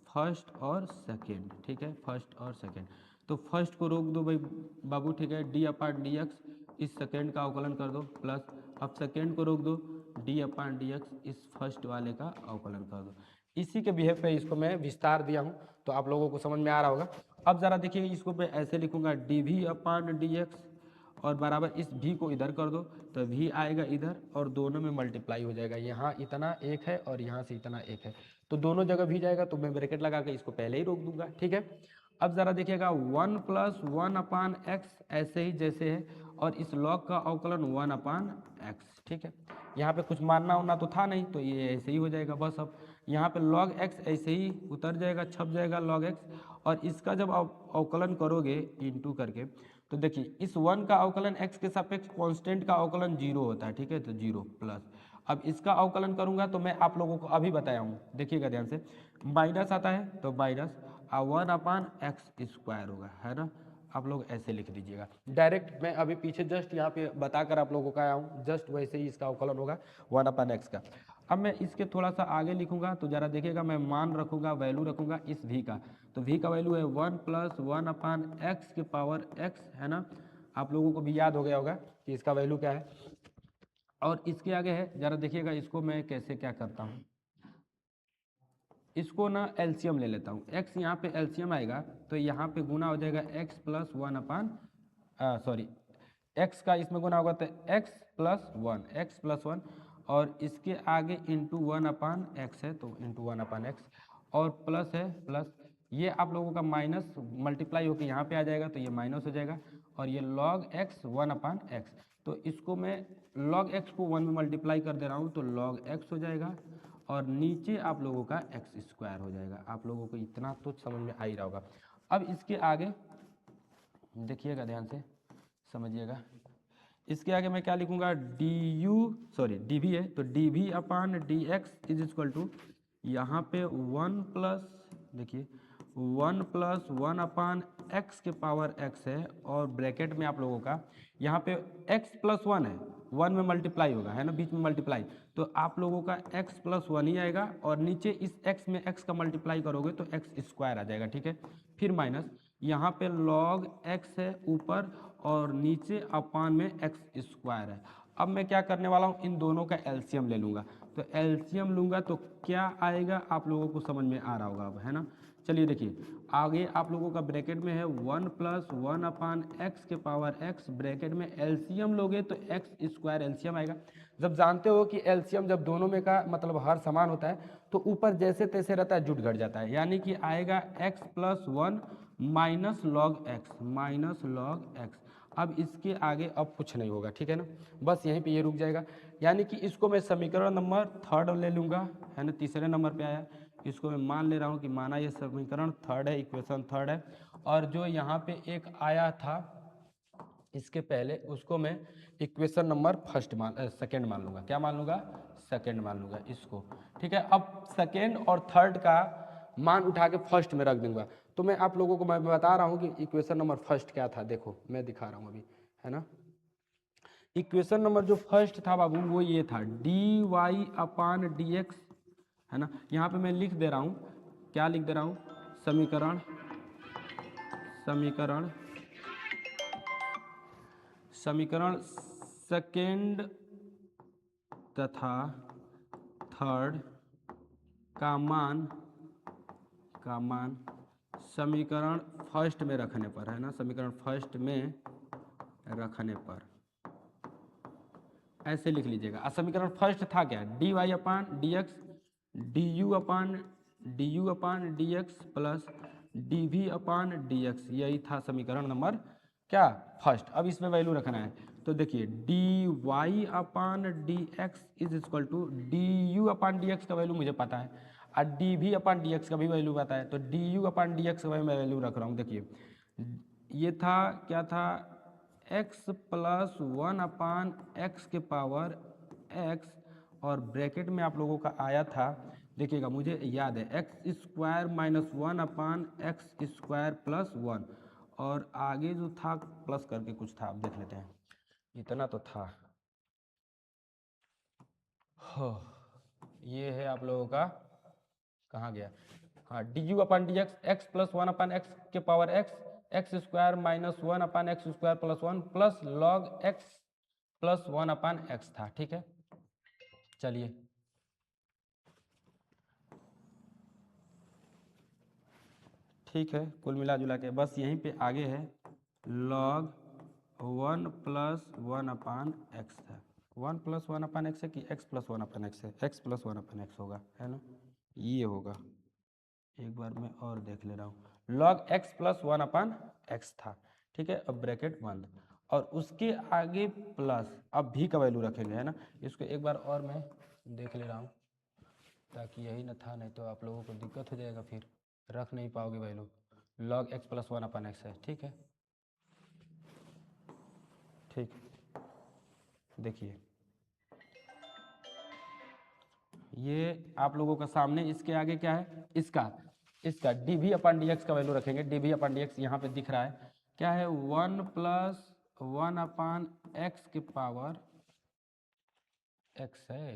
फर्स्ट और सेकेंड, ठीक है, फर्स्ट और सेकेंड, तो फर्स्ट को रोक दो भाई बाबू, ठीक है, d/dx इस सेकेंड का अवकलन कर दो, प्लस अब सेकेंड को रोक दो, d/dx इस फर्स्ट वाले का अवकलन कर दो। इसी के बिहेव पे इसको मैं विस्तार दिया हूँ, तो आप लोगों को समझ में आ रहा होगा। अब ज़रा देखिए, इसको मैं ऐसे लिखूंगा dv/dx और बराबर इस v को इधर कर दो, तो v आएगा इधर और दोनों में मल्टीप्लाई हो जाएगा, यहाँ इतना एक है और यहाँ से इतना एक है, तो दोनों जगह v जाएगा, तो मैं ब्रैकेट लगा के इसको पहले ही रोक दूंगा। ठीक है, अब ज़रा देखिएगा 1 प्लस 1/x ऐसे ही जैसे है, और इस log का अवकलन 1/x। ठीक है, यहाँ पे कुछ मानना होना तो था नहीं, तो ये ऐसे ही हो जाएगा बस। अब यहाँ पे log x ऐसे ही उतर जाएगा, छप जाएगा log x, और इसका जब अवकलन करोगे इंटू करके, तो देखिए इस 1 का अवकलन x के सापेक्ष कांस्टेंट का अवकलन 0 होता है, ठीक है, तो 0 प्लस, अब इसका अवकलन करूंगा तो मैं आप लोगों को अभी बताया हूँ, देखिएगा ध्यान से, माइनस आता है तो माइनस 1/x स्क्वायर होगा, है ना। आप लोग ऐसे लिख दीजिएगा डायरेक्ट, मैं अभी पीछे जस्ट यहाँ पे बताकर आप लोगों को आया हूँ, जस्ट वैसे ही इसका अवकलन होगा 1/x का। अब मैं इसके थोड़ा सा आगे लिखूंगा, तो जरा देखिएगा, मैं मान रखूंगा, वैल्यू रखूंगा इस v का, तो v का वैल्यू है 1 प्लस 1/x के पावर x, है ना। आप लोगों को भी याद हो गया होगा कि इसका वैल्यू क्या है। और इसके आगे है, जरा देखिएगा इसको मैं कैसे क्या करता हूँ, इसको ना एलसीएम ले लेता हूँ, x यहाँ पे एलसीएम आएगा तो यहाँ पे गुना हो जाएगा x प्लस 1 x का इसमें गुना होगा तो x प्लस 1 और इसके आगे इंटू 1/x है, तो इंटू 1/x, और प्लस है प्लस, ये आप लोगों का माइनस मल्टीप्लाई होकर यहाँ पे आ जाएगा, तो ये माइनस हो जाएगा, और ये log x 1/x, तो इसको मैं log x को 1 में मल्टीप्लाई कर दे रहा हूँ, तो log x हो जाएगा, और नीचे आप लोगों का x स्क्वायर हो जाएगा। आप लोगों को इतना तो समझ में आ ही रहा होगा। अब इसके आगे देखिएगा ध्यान से, समझिएगा, इसके आगे मैं क्या लिखूंगा, dv है, तो dv/dx इज इक्वल टू, यहाँ पे 1 प्लस, देखिए 1 प्लस 1/x के पावर x है, और ब्रैकेट में आप लोगों का यहाँ पे x प्लस 1 है, 1 में मल्टीप्लाई होगा, है ना, बीच में मल्टीप्लाई, तो आप लोगों का x प्लस 1 ही आएगा, और नीचे इस x में x का मल्टीप्लाई करोगे तो x स्क्वायर आ जाएगा। ठीक है, फिर माइनस, यहाँ पे log x है ऊपर, और नीचे अपान में x स्क्वायर है। अब मैं क्या करने वाला हूँ, इन दोनों का एलसीएम ले लूँगा, तो एलसीएम लूँगा तो क्या आएगा आप लोगों को समझ में आ रहा होगा अब, है ना। चलिए देखिए, आगे आप लोगों का ब्रैकेट में है 1 प्लस 1/x के पावर x, ब्रैकेट में एलसीएम लोगे तो x स्क्वायर एलसीएम आएगा। जब जानते हो कि एलसीएम जब दोनों में का मतलब हर समान होता है, तो ऊपर जैसे तैसे रहता है, जुट घट जाता है, यानी कि आएगा x plus 1 minus log x। अब इसके आगे अब कुछ नहीं होगा, ठीक है ना, बस यहीं पे ये रुक जाएगा, यानी कि इसको मैं समीकरण नंबर 3 ले लूँगा, है ना, तीसरे नंबर पे आया, इसको मैं मान ले रहा हूँ कि माना ये समीकरण 3 है, इक्वेशन 3 है, और जो यहाँ पे एक आया था इसके पहले उसको मैं इक्वेशन नंबर सेकंड मान लूँगा। क्या मान लूँगा? सेकंड मान लूँगा इसको। ठीक है, अब सेकंड और थर्ड का मान उठा के फर्स्ट में रख दूंगा। तो मैं आप लोगों को मैं बता रहा हूँ कि इक्वेशन नंबर फर्स्ट क्या था। देखो मैं दिखा रहा हूँ अभी, है ना। इक्वेशन नंबर जो फर्स्ट था बाबू वो ये था, D y upon d x, है ना। यहाँ पे मैं लिख दे रहा हूँ, क्या लिख दे रहा हूँ? समीकरण समीकरण समीकरण सेकेंड तथा थर्ड का मान समीकरण फर्स्ट में रखने पर, है ना, समीकरण फर्स्ट में रखने पर ऐसे लिख लीजिएगा। समीकरण फर्स्ट था क्या? D y upon d x d u upon d x plus d v upon d x, यही था समीकरण नंबर क्या? फर्स्ट। अब इसमें वैल्यू रखना है, तो देखिए d y upon d x is equal to d u upon d x का वैल्यू मुझे पता है और d v upon d x का भी वैल्यू पता है, तो d u upon d x का मैं वैल्यू रख रहा हूँ। देखिए ये था, क्या था? x plus one upon x के पावर x, और ब्रैकेट में आप लोगों का आया था, देखिएगा मुझे याद है, x square minus one upon x square plus one, और आगे जो था प्लस करके कुछ था, आप देख लेते हैं, इतना तो था। हो, ये है आप लोगों का, कहाँ गया? हाँ, d u upon d x, x plus one upon x के power x, x square minus one upon x square plus one, plus log x plus one upon x था। ठीक है, चलिए ठीक है, कुल मिला जुला के बस यहीं पे आगे है log one plus one upon x है। One plus one upon x है कि x plus one upon x है? X plus one upon x होगा, है ना, ये होगा। एक बार मैं और देख ले रहा हूँ, log x plus one upon x था। ठीक है, अब ब्रैकेट बंद, और उसके आगे प्लस, अब भी का वैल्यू रखेंगे, है ना। इसको एक बार और मैं देख ले रहा हूँ, ताकि यही न था, नहीं तो आप लोगों को दिक्कत हो जाएगा, फिर रख नहीं पाओगे value. Log x plus one upon x है। ठीक है, ठीक, देखिए ये आप लोगों का सामने, इसके आगे क्या है? इसका d v upon d x का वैल्यू रखेंगे। D v upon d x यहाँ पे दिख रहा है, क्या है? One plus one upon x के पावर एक्स है,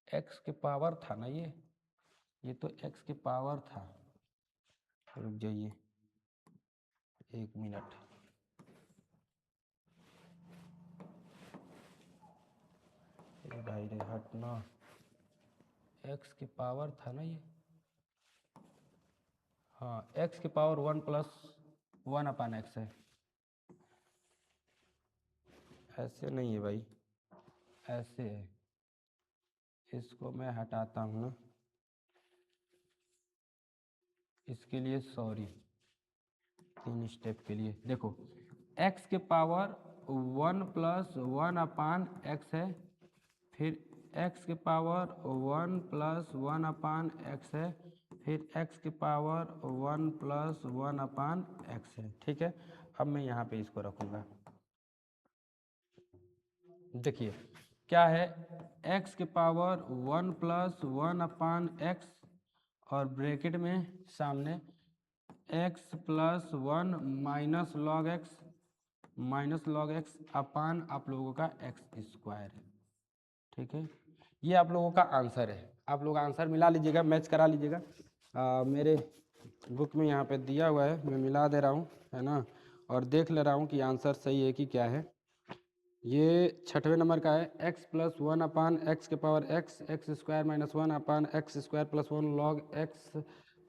एक्स के पावर था ना, ये तो एक्स के पावर था। रुक जाइए एक मिनट, भाई रे हटना, एक्स के पावर था ना ये, हाँ, एक्स के power one plus one upon x है। ऐसे नहीं है भाई, ऐसे है, इसको मैं हटाता हूँ ना, इसके लिए सॉरी, 3 स्टेप के लिए। देखो x के power one plus one upon x है, फिर x के power one plus one upon x है, फिर x के power one plus one upon x है। ठीक है, अब मैं यहाँ पे इसको रखूँगा। देखिए क्या है, x के power one plus one upon x, और ब्रैकेट में सामने x plus one minus log x upon आप लोगों का एक्स स्क्वायर है। ठीक है, ये आप लोगों का आंसर है। आप लोग आंसर मिला लीजिएगा, मैच करा लीजिएगा। मेरे बुक में यहाँ पे दिया हुआ है, मैं मिला दे रहा हूँ, है ना, और देख ले रहा हूँ कि आंसर सही है कि क्या है। ये 6वें नंबर का है, x plus one upon x के power x, x square minus one upon x square plus one, log x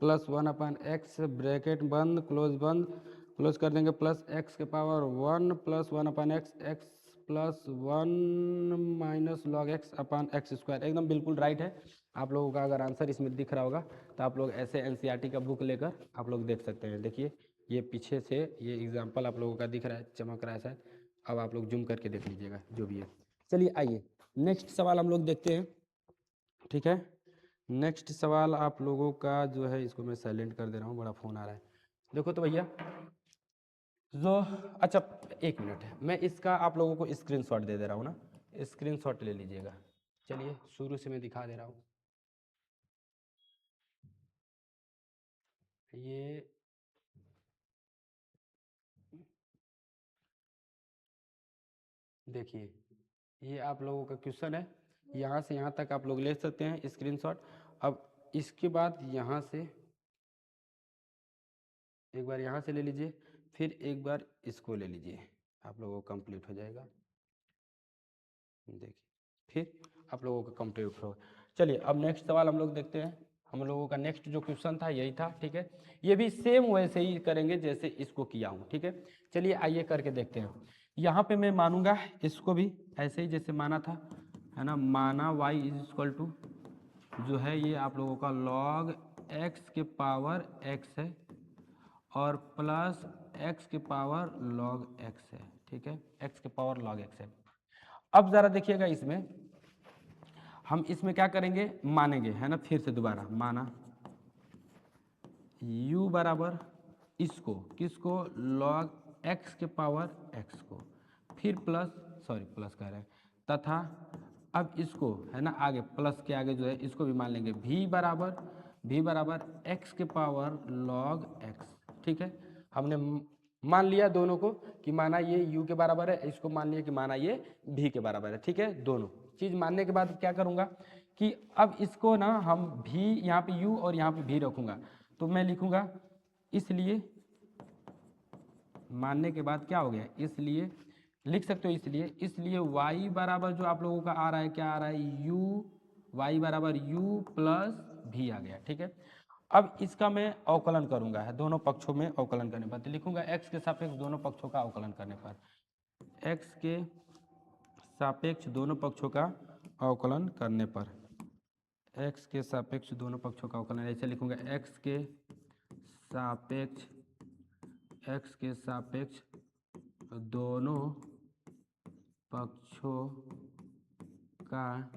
plus one upon x, bracket बंद क्लोज कर देंगे, प्लस एक्स के power one plus one upon x, x plus one minus log x upon x square. एकदम बिल्कुल right है। आप लोगों का अगर आंसर इसमें दिख रहा होगा तो आप लोग ऐसे एनसीईआरटी का बुक लेकर आप लोग देख सकते हैं। देखिए ये पीछे से ये एग्जाम्पल आप लोगों का दिख रहा है, चमक रहा है शायद, अब आप लोग जूम करके देख लीजिएगा जो भी है। चलिए आइए नेक्स्ट सवाल हम लोग देखते हैं। ठीक है, नेक्स्ट सवाल आप लोगों का जो है, इसको मैं साइलेंट कर दे रहा हूँ, बड़ा फ़ोन आ रहा है। देखो तो भैया, जो अच्छा, एक मिनट है, मैं इसका आप लोगों को स्क्रीनशॉट दे दे रहा हूँ ना, स्क्रीनशॉट ले लीजिएगा। चलिए शुरू से मैं दिखा दे रहा हूँ। ये देखिए, ये आप लोगों का क्वेश्चन है, यहाँ से यहाँ तक आप लोग ले सकते हैं स्क्रीनशॉट। अब इसके बाद यहाँ से एक बार यहाँ से ले लीजिए, फिर एक बार इसको ले लीजिए, आप लोगों को कंप्लीट हो जाएगा। देखिए, फिर आप लोगों का कंप्लीट हो। चलिए अब नेक्स्ट सवाल हम लोग देखते हैं। हम लोगों का नेक्स्ट जो क्वेश्चन था यही था, ठीक है। ये भी सेम वैसे ही करेंगे जैसे इसको किया हूँ, ठीक है। चलिए आइए करके देखते हैं। यहाँ पे मैं मानूंगा इसको भी ऐसे ही जैसे माना था, है ना। माना y इज इक्वल टू जो है ये आप लोगों का log x के पावर x है और प्लस x के पावर log x है, ठीक है। x के पावर log x है। अब ज़रा देखिएगा, इसमें हम इसमें क्या करेंगे, मानेंगे, है ना। फिर से दोबारा माना u बराबर इसको किसको, log x के पावर x को, फिर प्लस सॉरी प्लस कह रहे हैं, तथा अब इसको, है ना, आगे प्लस के आगे जो है इसको भी मान लेंगे v बराबर x के पावर log x, ठीक है। हमने मान लिया दोनों को कि माना ये u के बराबर है, इसको मान लिया कि माना ये v के बराबर है, ठीक है। दोनों चीज़ मानने के बाद क्या करूँगा कि अब इसको ना हम v, यहाँ पे u और यहाँ पे v रखूँगा, तो मैं लिखूँगा इसलिए, मानने के बाद क्या हो गया, इसलिए लिख सकते हो, इसलिए y बराबर जो आप लोगों का आ रहा है, क्या आ रहा है, u, y बराबर u प्लस v आ गया, ठीक है। अब इसका मैं अवकलन करूंगा, है दोनों पक्षों में अवकलन करने पर, तो लिखूंगा x के सापेक्ष दोनों पक्षों का अवकलन करने पर, x के सापेक्ष दोनों पक्षों का अवकलन करने पर, x के सापेक्ष दोनों पक्षों का अवकलन ऐसे लिखूंगा, x के सापेक्ष दोनों पक्षों का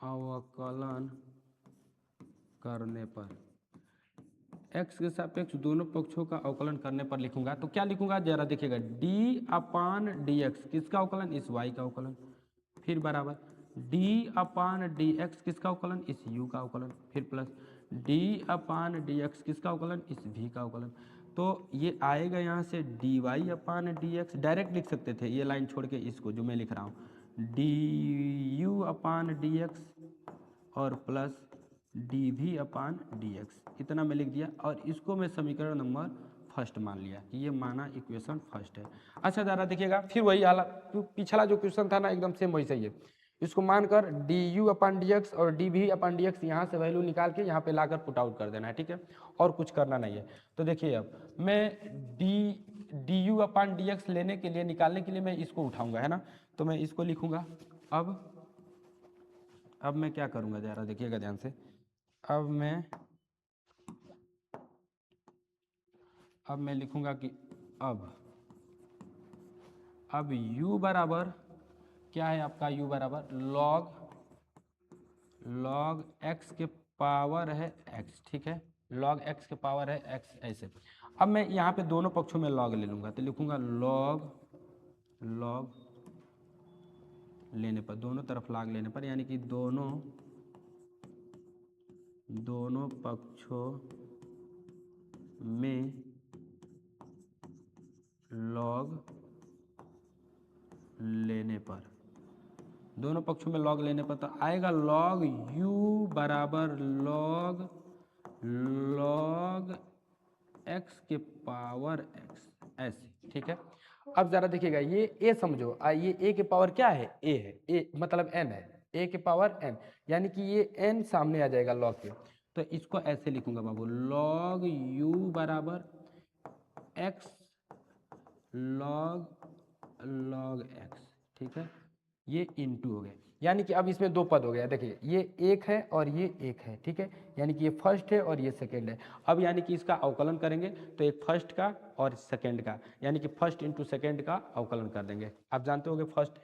अवकलन करने पर, x के सापेक्ष दोनों पक्षों का अवकलन करने पर लिखूंगा, तो क्या लिखूंगा जरा देखिएगा, d अपान डी एक्स किसका अवकलन, इस y का अवकलन, फिर बराबर d अपान डी एक्स किसका अवकलन, इस u का अवकलन, फिर plus d upon d x किसका अवकलन, इस v का अवकलन। तो ये आएगा यहाँ से dy upon d x, direct लिख सकते थे ये लाइन छोड़ के, इसको जो मैं लिख रहा हूँ du अपान डी एक्स और प्लस डी भी अपान डी एक्स, इतना मैं लिख दिया, और इसको मैं समीकरण नंबर फर्स्ट मान लिया कि ये माना इक्वेशन फर्स्ट है। अच्छा ज़रा देखिएगा, फिर वही हालत, पिछला जो क्वेश्चन था ना एकदम सेम वैसे ही है, इसको मानकर D u upon d x और डी भी अपान डी एक्स यहाँ से वैल्यू निकाल के यहाँ पे लाकर पुट आउट कर देना है, ठीक है, और कुछ करना नहीं है। तो देखिए अब मैं D u upon d x लेने के लिए, निकालने के लिए मैं इसको उठाऊंगा, है ना, तो मैं इसको लिखूंगा। अब मैं क्या करूंगा जरा देखिएगा ध्यान से, अब मैं लिखूंगा कि अब u बराबर क्या है आपका, u बराबर log x के पावर है x, ठीक है, log x के पावर है x ऐसे। अब मैं यहाँ पे दोनों पक्षों में log ले लूँगा, तो लिखूँगा log लेने पर, दोनों तरफ log लेने पर, यानी कि दोनों पक्षों में log लेने पर, दोनों पक्षों में log लेने पर, तो आएगा log u बराबर log x के पावर x ऐसे, ठीक है। अब जरा देखिएगा, ये a समझो, ये a के पावर क्या है, a है, a मतलब n है, a के पावर n, यानी कि ये n सामने आ जाएगा log के, तो इसको ऐसे लिखूंगा बाबू, log u बराबर x log x, ठीक है, ये इनटू हो गया, यानी कि अब इसमें दो पद हो गया, देखिए ये एक है और ये एक है, ठीक है, यानी कि ये फर्स्ट है और ये सेकंड है। अब यानी कि इसका अवकलन करेंगे तो एक फर्स्ट का और सेकंड का, यानी कि फर्स्ट इंटू सेकंड का अवकलन कर देंगे। आप जानते होंगे फर्स्ट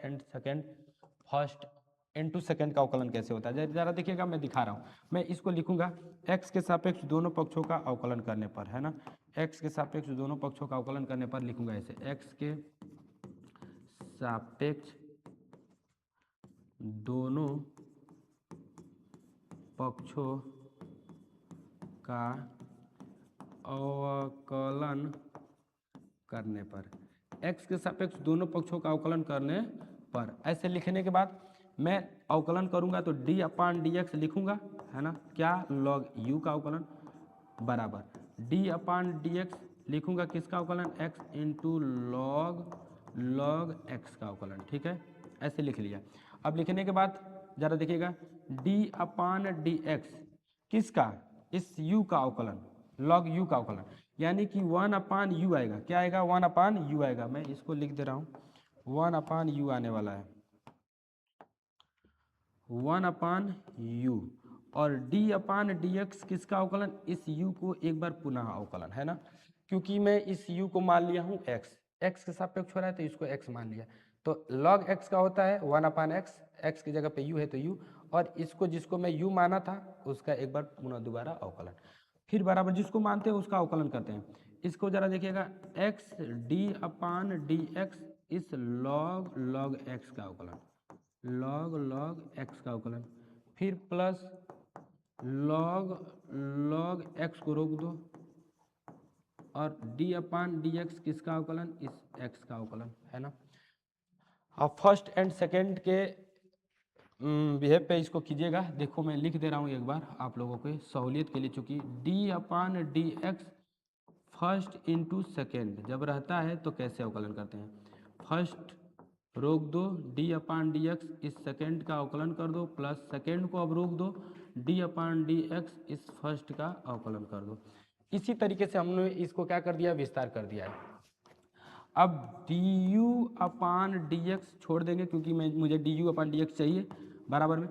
इंटू सेकंड का अवकलन कैसे होता है, जरा देखिएगा मैं दिखा रहा हूँ। मैं इसको लिखूंगा x के सापेक्ष दोनों पक्षों का अवकलन करने पर, है ना, x के सापेक्ष दोनों पक्षों का अवकलन करने पर लिखूंगा ऐसे, x के सापेक्ष दोनों पक्षों का अवकलन करने पर, x के सापेक्ष दोनों पक्षों का अवकलन करने पर, ऐसे लिखने के बाद मैं अवकलन करूंगा तो d अपान डी एक्स लिखूंगा, है ना, क्या, log u का अवकलन बराबर d अपान डी एक्स लिखूंगा किसका अवकलन, x इंटू लॉग x का अवकलन, ठीक है, ऐसे लिख लिया। अब लिखने के बाद जरा देखिएगा d अपान डी एक्स किसका, इस u का अवकलन, log u का अवकलन, यानी कि 1 अपान यू आएगा, क्या आएगा, 1 अपान यू आएगा, मैं इसको लिख दे रहा हूँ, 1 अपान यू आने वाला है, 1 अपान यू, और d अपान डी एक्स किसका अवकलन, इस u को एक बार पुनः अवकलन, है ना, क्योंकि मैं इस u को मान लिया हूँ x के सापेक्ष हो रहा है तो इसको x मान लिया, तो log x का होता है 1 अपान x की जगह पे u है तो u, और इसको जिसको मैं u माना था उसका एक बार पुनः दोबारा अवकलन, फिर बराबर जिसको मानते हैं उसका अवकलन करते हैं। इसको जरा देखिएगा x d upon d x इस log x का अवकलन, log x का अवकलन, फिर प्लस log x को रोक दो, और d अपान डी एक्स किसका अवकलन, इस x का अवकलन, है ना। अब फर्स्ट एंड सेकेंड के बिहेव पे इसको कीजिएगा, देखो मैं लिख दे रहा हूँ एक बार आप लोगों के सहूलियत के लिए, चूँकि d upon d x first into second जब रहता है तो कैसे अवकलन करते हैं, फर्स्ट रोक दो d अपान डी एक्स इस सेकेंड का अवकलन कर दो, प्लस सेकेंड को अब रोक दो d अपान डी एक्स इस फर्स्ट का अवकलन कर दो। इसी तरीके से हमने इसको क्या कर दिया, विस्तार कर दिया है। अब du अपान डी एक्स छोड़ देंगे क्योंकि मुझे du अपान डी एक्स चाहिए बराबर में,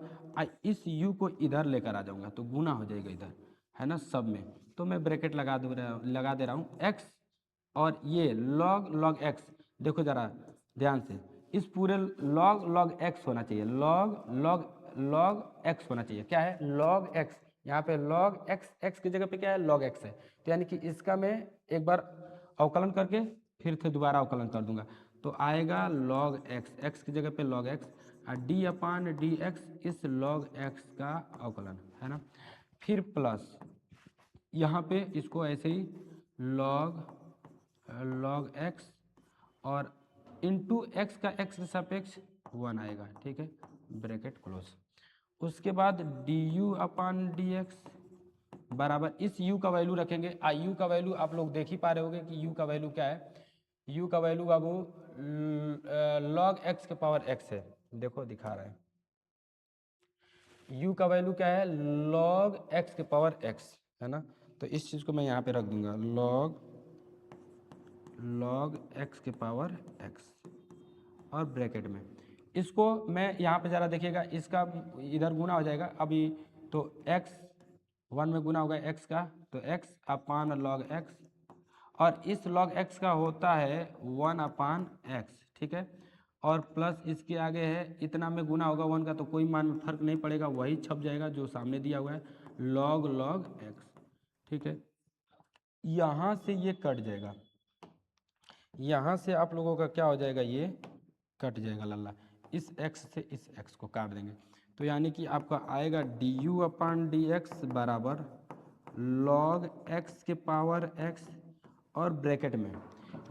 इस u को इधर लेकर आ जाऊंगा तो गुना हो जाएगा इधर, है ना, सब में, तो मैं ब्रैकेट लगा दे रहा हूँ x, और ये log x, देखो जरा ध्यान से, इस पूरे log x होना चाहिए, log x होना चाहिए, क्या है, log x, यहाँ पे log x की जगह पे क्या है, log x है, तो यानी कि इसका मैं एक बार अवकलन करके फिर से दोबारा अवकलन कर दूंगा, तो आएगा log x की जगह पे log x, और d अपान डी एक्स इस log x का अवकलन, है ना, फिर प्लस यहाँ पे इसको ऐसे ही log x और इंटू x का x के सापेक्ष 1 आएगा, ठीक है, ब्रैकेट क्लोज। उसके बाद du अपान डी एक्स बराबर इस u का वैल्यू रखेंगे, u का वैल्यू आप लोग देख ही पा रहे होंगे कि u का वैल्यू क्या है, u का वैल्यू बाबू log x के पावर x है, देखो दिखा रहा है, u का वैल्यू क्या है, log x के पावर x, है ना, तो इस चीज़ को मैं यहाँ पे रख दूंगा, log x के पावर x, और ब्रैकेट में इसको मैं यहाँ पे ज़रा देखिएगा, इसका इधर गुना हो जाएगा अभी, तो x 1 में गुना होगा x का, तो x अपान log x, और इस log x का होता है 1 अपान x, ठीक है, और प्लस इसके आगे है इतना में गुना होगा 1 का, तो कोई मान में फर्क नहीं पड़ेगा, वही छप जाएगा जो सामने दिया हुआ है, log x, ठीक है, यहाँ से ये कट जाएगा, यहाँ से आप लोगों का क्या हो जाएगा, ये कट जाएगा लल्ला, इस x से इस x को काट देंगे, तो यानी कि आपका आएगा du अपान डी एक्स बराबर log x के पावर x, और ब्रैकेट में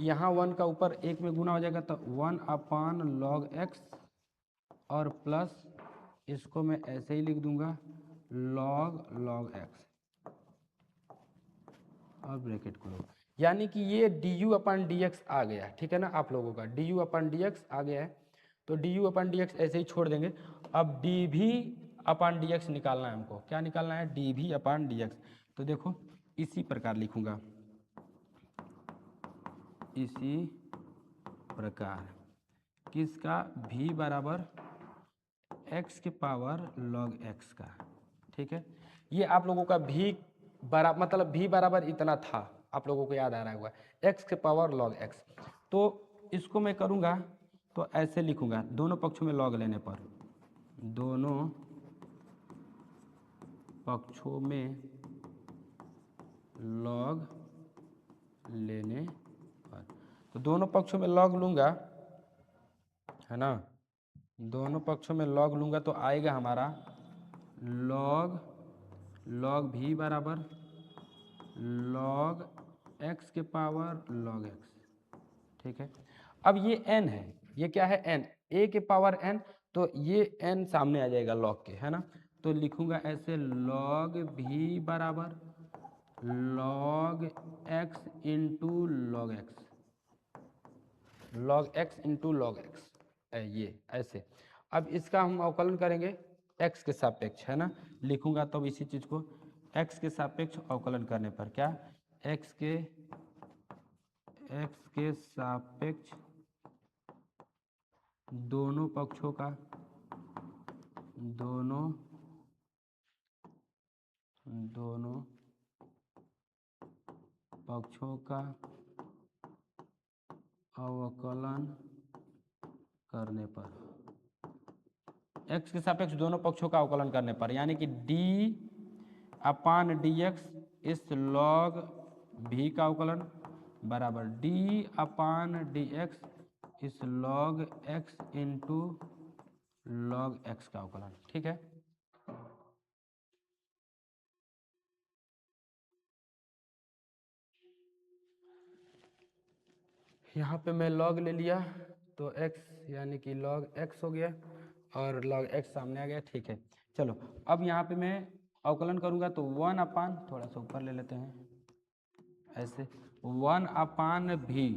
यहाँ 1 का ऊपर 1 में गुना हो जाएगा तो 1 अपान log x, और प्लस इसको मैं ऐसे ही लिख दूंगा log x, और ब्रैकेट क्लोज, यानी कि ये du अपान डी एक्स आ गया, ठीक है ना, आप लोगों का du अपान डी एक्स आ गया है, तो du अपान डी एक्स ऐसे ही छोड़ देंगे। अब dv अपान डी एक्स निकालना है हमको, क्या निकालना है, dv अपान डी एक्स, तो देखो इसी प्रकार लिखूंगा, इसी प्रकार किसका, v बराबर x के पावर log x का, ठीक है, ये आप लोगों का v बराबर मतलब v बराबर इतना था, आप लोगों को याद आ रहा होगा, x के पावर log x, तो इसको मैं करूँगा तो ऐसे लिखूँगा, दोनों पक्षों में log लेने पर, दोनों पक्षों में log लेने पर। तो दोनों पक्षों में लॉग लूँगा, है ना, दोनों पक्षों में लॉग लूँगा तो आएगा हमारा लॉग भी बराबर लॉग एक्स के पावर लॉग एक्स। ठीक है, अब ये n है, ये क्या है n, a के पावर n, तो ये n सामने आ जाएगा लॉग के, है ना, तो लिखूंगा ऐसे लॉग भी बराबर log x into log x, log x into log x, ये ऐसे। अब इसका हम अवकलन करेंगे x के सापेक्ष, है ना, लिखूंगा तब इसी चीज को x के सापेक्ष अवकलन करने पर क्या, x के सापेक्ष दोनों पक्षों का अवकलन करने पर, x के सापेक्ष दोनों पक्षों का अवकलन करने पर, यानी कि d अपान डी एक्स इस लॉग भी का अवकलन बराबर d अपान डी एक्स इस log x into log x का अवकलन। ठीक है, यहाँ पे मैं log ले लिया तो x यानी कि log x हो गया और log x सामने आ गया। ठीक है, चलो अब यहाँ पे मैं अवकलन करूँगा तो 1 अपान, थोड़ा सा ऊपर ले लेते हैं ऐसे, 1 अपान भी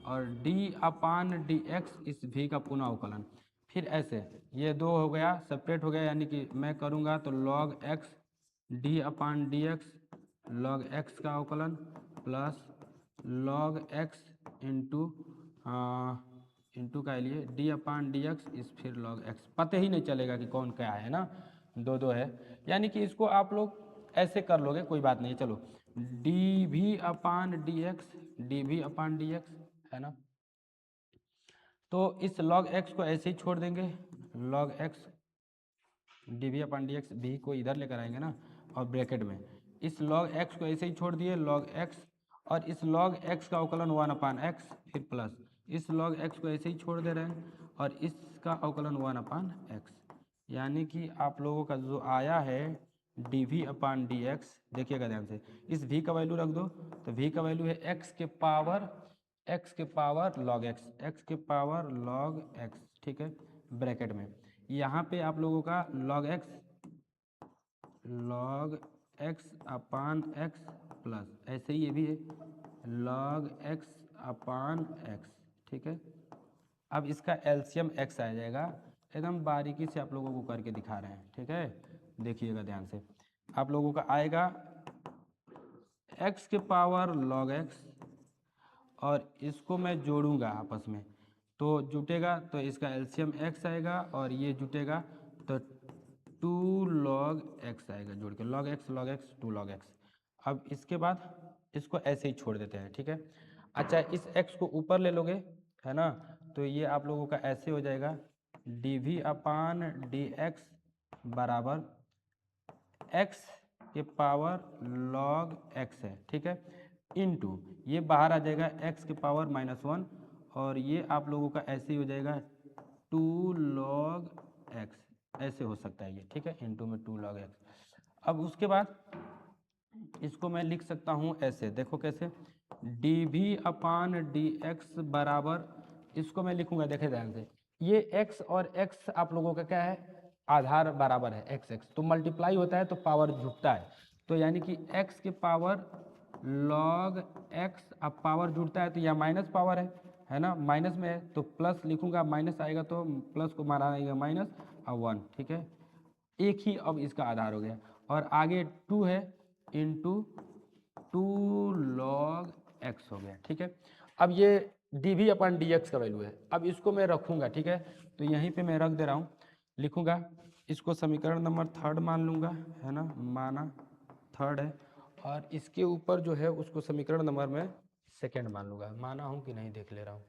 और d अपान डी एक्स इस v का पुनः अवकलन, फिर ऐसे ये दो हो गया सेपरेट हो गया, यानी कि मैं करूँगा तो log x d upon d x log x का अवकलन plus log x into into का लिए d अपान डी एक्स इस फिर log x, पता ही नहीं चलेगा कि कौन क्या है ना, दो दो है, यानी कि इसको आप लोग ऐसे कर लोगे कोई बात नहीं। चलो डी भी अपान डी एक्स, है ना, तो इस log x को ऐसे ही छोड़ देंगे, log x D v upon d x, भी को इधर लेकर आएंगे ना, और ब्रैकेट में इस log x को ऐसे ही छोड़ दिए log x, और इस log x का अवकलन 1 अपान एक्स, फिर प्लस इस log x को ऐसे ही छोड़ दे रहे हैं और इसका अवकलन 1 अपान एक्स, यानी कि आप लोगों का जो आया है D v upon d x, देखिएगा ध्यान से, इस v का वैल्यू रख दो तो v का वैल्यू है x के पावर log x, ठीक है, ब्रैकेट में यहाँ पे आप लोगों का log x अपान x प्लस ऐसे ही ये भी है log x अपान x। ठीक है, अब इसका एलसीएम x आ जाएगा, एकदम बारीकी से आप लोगों को करके दिखा रहे हैं। ठीक है, देखिएगा ध्यान से, आप लोगों का आएगा x के पावर log x और इसको मैं जोड़ूंगा आपस में तो जुटेगा, तो इसका एलसीएम x आएगा और ये जुटेगा तो 2 log x आएगा, जोड़ के log x 2 log x। अब इसके बाद इसको ऐसे ही छोड़ देते हैं। ठीक है, अच्छा इस x को ऊपर ले लोगे, है ना, तो ये आप लोगों का ऐसे हो जाएगा D v upon d x बराबर x के पावर log x है। ठीक है, इनटू ये बाहर आ जाएगा x के पावर -1 और ये आप लोगों का ऐसे ही हो जाएगा 2 log x, ऐसे हो सकता है ये। ठीक है, इनटू में 2 log x। अब उसके बाद इसको मैं लिख सकता हूँ ऐसे, देखो कैसे, D v upon d x बराबर, इसको मैं लिखूंगा, देखे ध्यान से, ये x और x आप लोगों का क्या है, आधार बराबर है x तो मल्टीप्लाई होता है तो पावर जुटता है, तो यानी कि x के पावर log x, अब पावर जुड़ता है तो यह माइनस पावर है ना, माइनस में है तो प्लस लिखूंगा, माइनस आएगा तो प्लस को मारा आएगा माइनस और 1। ठीक है, एक ही अब इसका आधार हो गया और आगे 2 है इंटू 2 log x हो गया। ठीक है, अब ये d v upon d x का वैल्यू है, अब इसको मैं रखूंगा। ठीक है, तो यहीं पे मैं रख दे रहा हूँ, लिखूंगा इसको समीकरण नंबर 3 मान लूँगा, है ना, माना 3 है, और इसके ऊपर जो है उसको समीकरण नंबर में 2 मान लूँगा, माना हूँ कि नहीं देख ले रहा हूँ,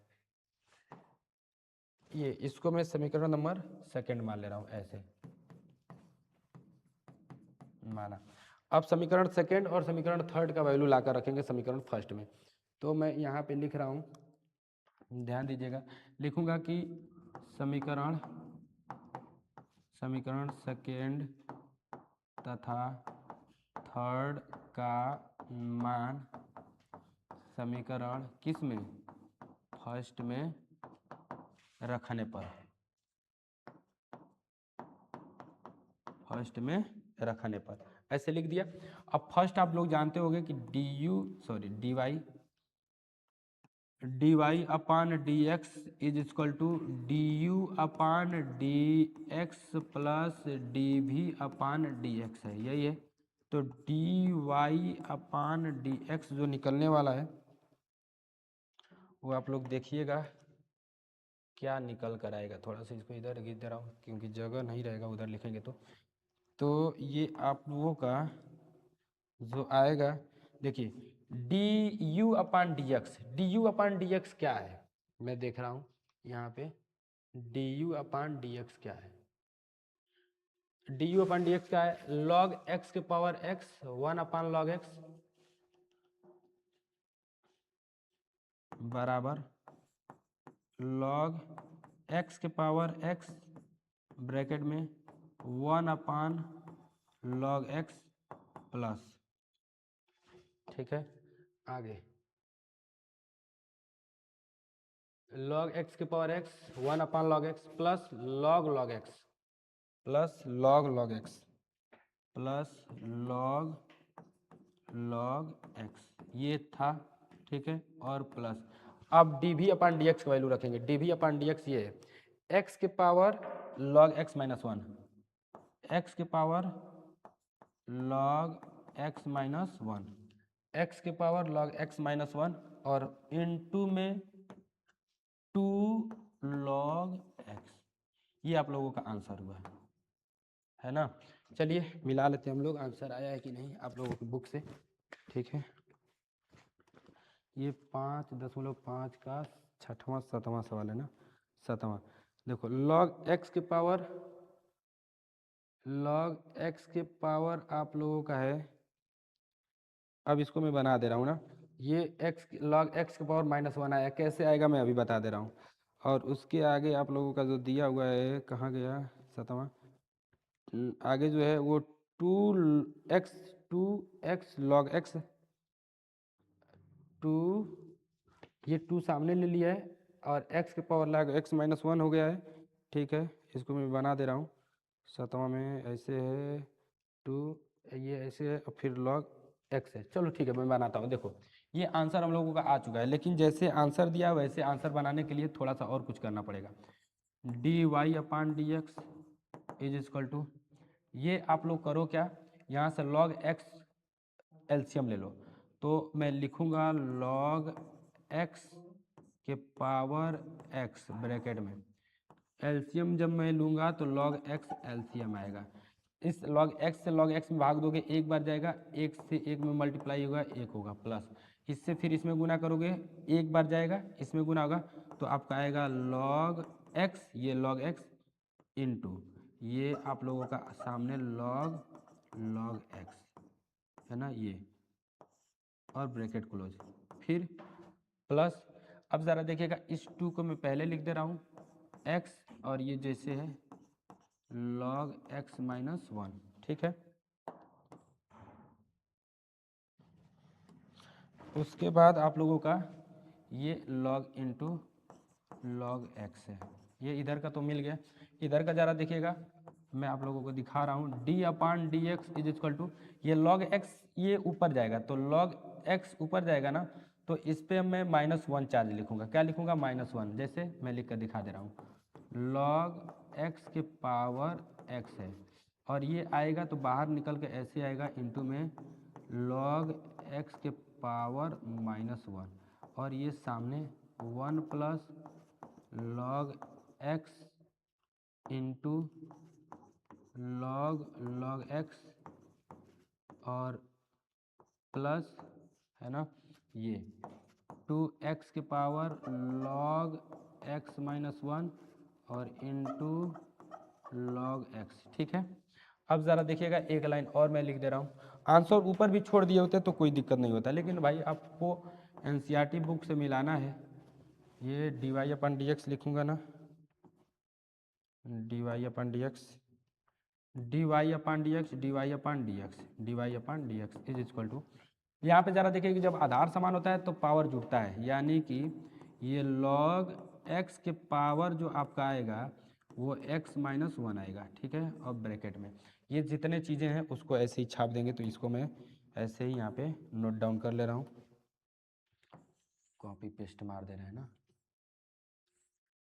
ये इसको मैं समीकरण नंबर 2 मान ले रहा हूँ, ऐसे माना। अब समीकरण 2 और समीकरण 3 का वैल्यू लाकर रखेंगे समीकरण 1 में, तो मैं यहाँ पे लिख रहा हूँ, ध्यान दीजिएगा, लिखूँगा कि समीकरण सेकेंड तथा थर्ड का मान समीकरण किस में, फर्स्ट में रखने पर, फर्स्ट में रखने पर ऐसे लिख दिया। अब फर्स्ट आप लोग जानते होंगे कि dy upon d x is equal to d u upon d x plus d v upon d x है, यही है। तो d y upon d x जो निकलने वाला है वो आप लोग देखिएगा क्या निकल कर आएगा। थोड़ा सा इसको इधर गिर दे रहा हूँ क्योंकि जगह नहीं रहेगा उधर लिखेंगे तो ये आप लोगों का जो आएगा, देखिए D u upon d x, d u upon d x क्या है, मैं देख रहा हूँ यहाँ पे D u upon d x क्या है। D u upon d x क्या है, लॉग एक्स के पावर एक्स 1 अपान लॉग एक्स बराबर लॉग एक्स के पावर एक्स ब्रैकेट में 1 अपान लॉग एक्स प्लस, ठीक है। आगे लॉग एक्स के पावर एक्स 1 अपान log x plus log x plus log x plus log x, ये था, ठीक है। और प्लस अब d v upon d x का वैल्यू रखेंगे, d v upon d x ये है एक्स के power log x minus 1, x के power log x minus 1, x के पावर लॉग एक्स माइनस 1 और इनटू में 2 लॉग एक्स, ये आप लोगों का आंसर हुआ है ना। चलिए मिला लेते हैं हम लोग, आंसर आया है कि नहीं आप लोगों की बुक से, ठीक है। ये 5.5 का 6वां 7वां सवाल है ना, 7वां। देखो लॉग एक्स के पावर आप लोगों का है, अब इसको मैं बना दे रहा हूँ ना, ये एक्स लॉग एक्स के पावर -1 आया, कैसे आएगा मैं अभी बता दे रहा हूँ। और उसके आगे आप लोगों का जो दिया हुआ है, कहाँ गया 7वां, आगे जो है वो 2x लॉग एक्स, 2 ये 2 सामने ले लिया है और x के पावर लॉग x माइनस 1 हो गया है, ठीक है। इसको मैं बना दे रहा हूँ, 7वां में ऐसे है 2, ये ऐसे है और फिर लॉग x है। चलो ठीक है मैं बनाता हूँ। देखो ये आंसर हम लोगों का आ चुका है, लेकिन जैसे आंसर दिया वैसे आंसर बनाने के लिए थोड़ा सा और कुछ करना पड़ेगा। D y upon d x is equal to, ये आप लोग करो क्या, यहाँ से लॉग एक्स एलसीएम ले लो, तो मैं लिखूँगा लॉग एक्स के पावर एक्स ब्रैकेट में एलसीएम जब मैं लूँगा तो लॉग एक्स एलसीएम आएगा। इस लॉग एक्स से लॉग एक्स में भाग दोगे एक बार जाएगा, एक से एक में मल्टीप्लाई होगा एक होगा प्लस, इससे फिर इसमें गुना करोगे एक बार जाएगा इसमें गुना होगा, तो आपका आएगा लॉग एक्स, ये लॉग एक्स इनटू ये आप लोगों का सामने लॉग एक्स है ना ये, और ब्रैकेट क्लोज, फिर प्लस। अब ज़रा देखिएगा इस 2 को मैं पहले लिख दे रहा हूँ x और ये जैसे है log x माइनस 1, ठीक है। उसके बाद आप लोगों का ये log इंटू लॉग x है, ये इधर का तो मिल गया। इधर का ज़रा देखिएगा मैं आप लोगों को दिखा रहा हूँ, d upon d x is equal to ये log x ये ऊपर जाएगा, तो log x ऊपर जाएगा ना, तो इस पर मैं -1 चार्ज लिखूँगा, क्या लिखूँगा -1, जैसे मैं लिख कर दिखा दे रहा हूँ log x के पावर x है, और ये आएगा तो बाहर निकल के ऐसे आएगा इंटू में log x के पावर -1, और ये सामने 1 plus log x into log x और प्लस है ना ये 2x के पावर log x माइनस 1 और इंटू log x, ठीक है। अब ज़रा देखिएगा एक लाइन और मैं लिख दे रहा हूँ, आंसर ऊपर भी छोड़ दिए होते तो कोई दिक्कत नहीं होता, लेकिन भाई आपको एनसीईआरटी बुक से मिलाना है। ये dy/dx लिखूंगा ना, dy/dx इज इक्वल टू, यहाँ पे ज़रा देखिए कि जब आधार समान होता है तो पावर जुड़ता है, यानी कि ये log x के पावर जो आपका आएगा वो x-1 आएगा, ठीक है। और ब्रैकेट में ये जितने चीज़ें हैं उसको ऐसे ही छाप देंगे, तो इसको मैं ऐसे ही यहाँ पे नोट डाउन कर ले रहा हूँ, कॉपी पेस्ट मार दे रहे हैं ना,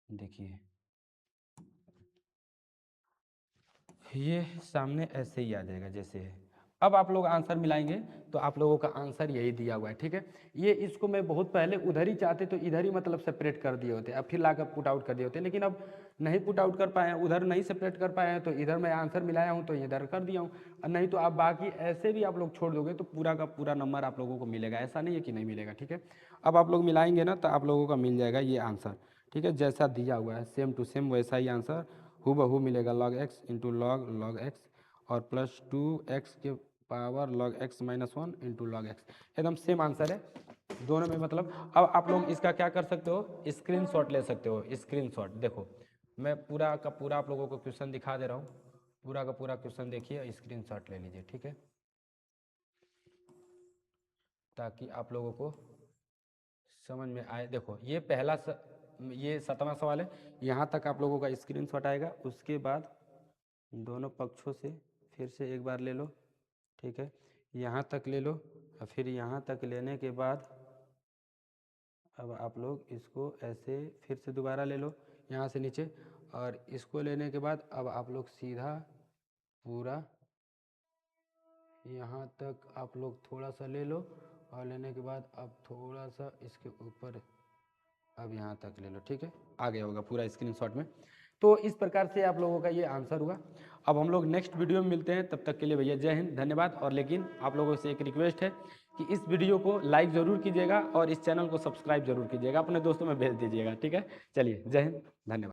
देखिए ये सामने ऐसे ही आ जाएगा जैसे है। अब आप लोग आंसर मिलाएंगे तो आप लोगों का आंसर यही दिया हुआ है, ठीक है। ये इसको मैं बहुत पहले उधर ही चाहते तो इधर ही मतलब सेपरेट कर दिए होते, अब फिर लाकर पुट आउट कर दिए होते, लेकिन अब नहीं पुट आउट कर पाए हैं, उधर नहीं सेपरेट कर पाए हैं, तो इधर मैं आंसर मिलाया हूँ तो इधर कर दिया हूँ। और नहीं तो आप बाकी ऐसे भी आप लोग छोड़ दोगे तो पूरा का पूरा नंबर आप लोगों को मिलेगा, ऐसा नहीं है कि नहीं मिलेगा, ठीक है। अब आप लोग मिलाएंगे ना तो आप लोगों का मिल जाएगा ये आंसर, ठीक है। जैसा दिया हुआ है सेम टू सेम वैसा ही आंसर हूबहू मिलेगा, log x into log x और प्लस 2x के power log x-1 into log x, एकदम सेम आंसर है दोनों में। मतलब अब आप लोग इसका क्या कर सकते हो, स्क्रीनशॉट ले सकते हो। स्क्रीनशॉट देखो, मैं पूरा का पूरा आप लोगों को क्वेश्चन दिखा दे रहा हूँ, पूरा का पूरा क्वेश्चन देखिए, स्क्रीनशॉट ले लीजिए, ठीक है, ताकि आप लोगों को समझ में आए। देखो ये ये 7वां सवाल है, यहाँ तक आप लोगों का स्क्रीनशॉट आएगा, उसके बाद दोनों पक्षों से फिर से एक बार ले लो, ठीक है, यहाँ तक ले लो और फिर यहाँ तक लेने के बाद अब आप लोग इसको ऐसे फिर से दोबारा ले लो यहाँ से नीचे, और इसको लेने के बाद अब आप लोग सीधा पूरा यहाँ तक आप लोग थोड़ा सा ले लो, और लेने के बाद अब थोड़ा सा इसके ऊपर अब यहाँ तक ले लो, ठीक है, आ गया होगा पूरा स्क्रीनशॉट में। तो इस प्रकार से आप लोगों का ये आंसर हुआ। अब हम लोग नेक्स्ट वीडियो में मिलते हैं, तब तक के लिए भैया जय हिंद, धन्यवाद। और लेकिन आप लोगों से एक रिक्वेस्ट है कि इस वीडियो को लाइक ज़रूर कीजिएगा और इस चैनल को सब्सक्राइब जरूर कीजिएगा, अपने दोस्तों में भेज दीजिएगा, ठीक है। चलिए जय हिंद, धन्यवाद।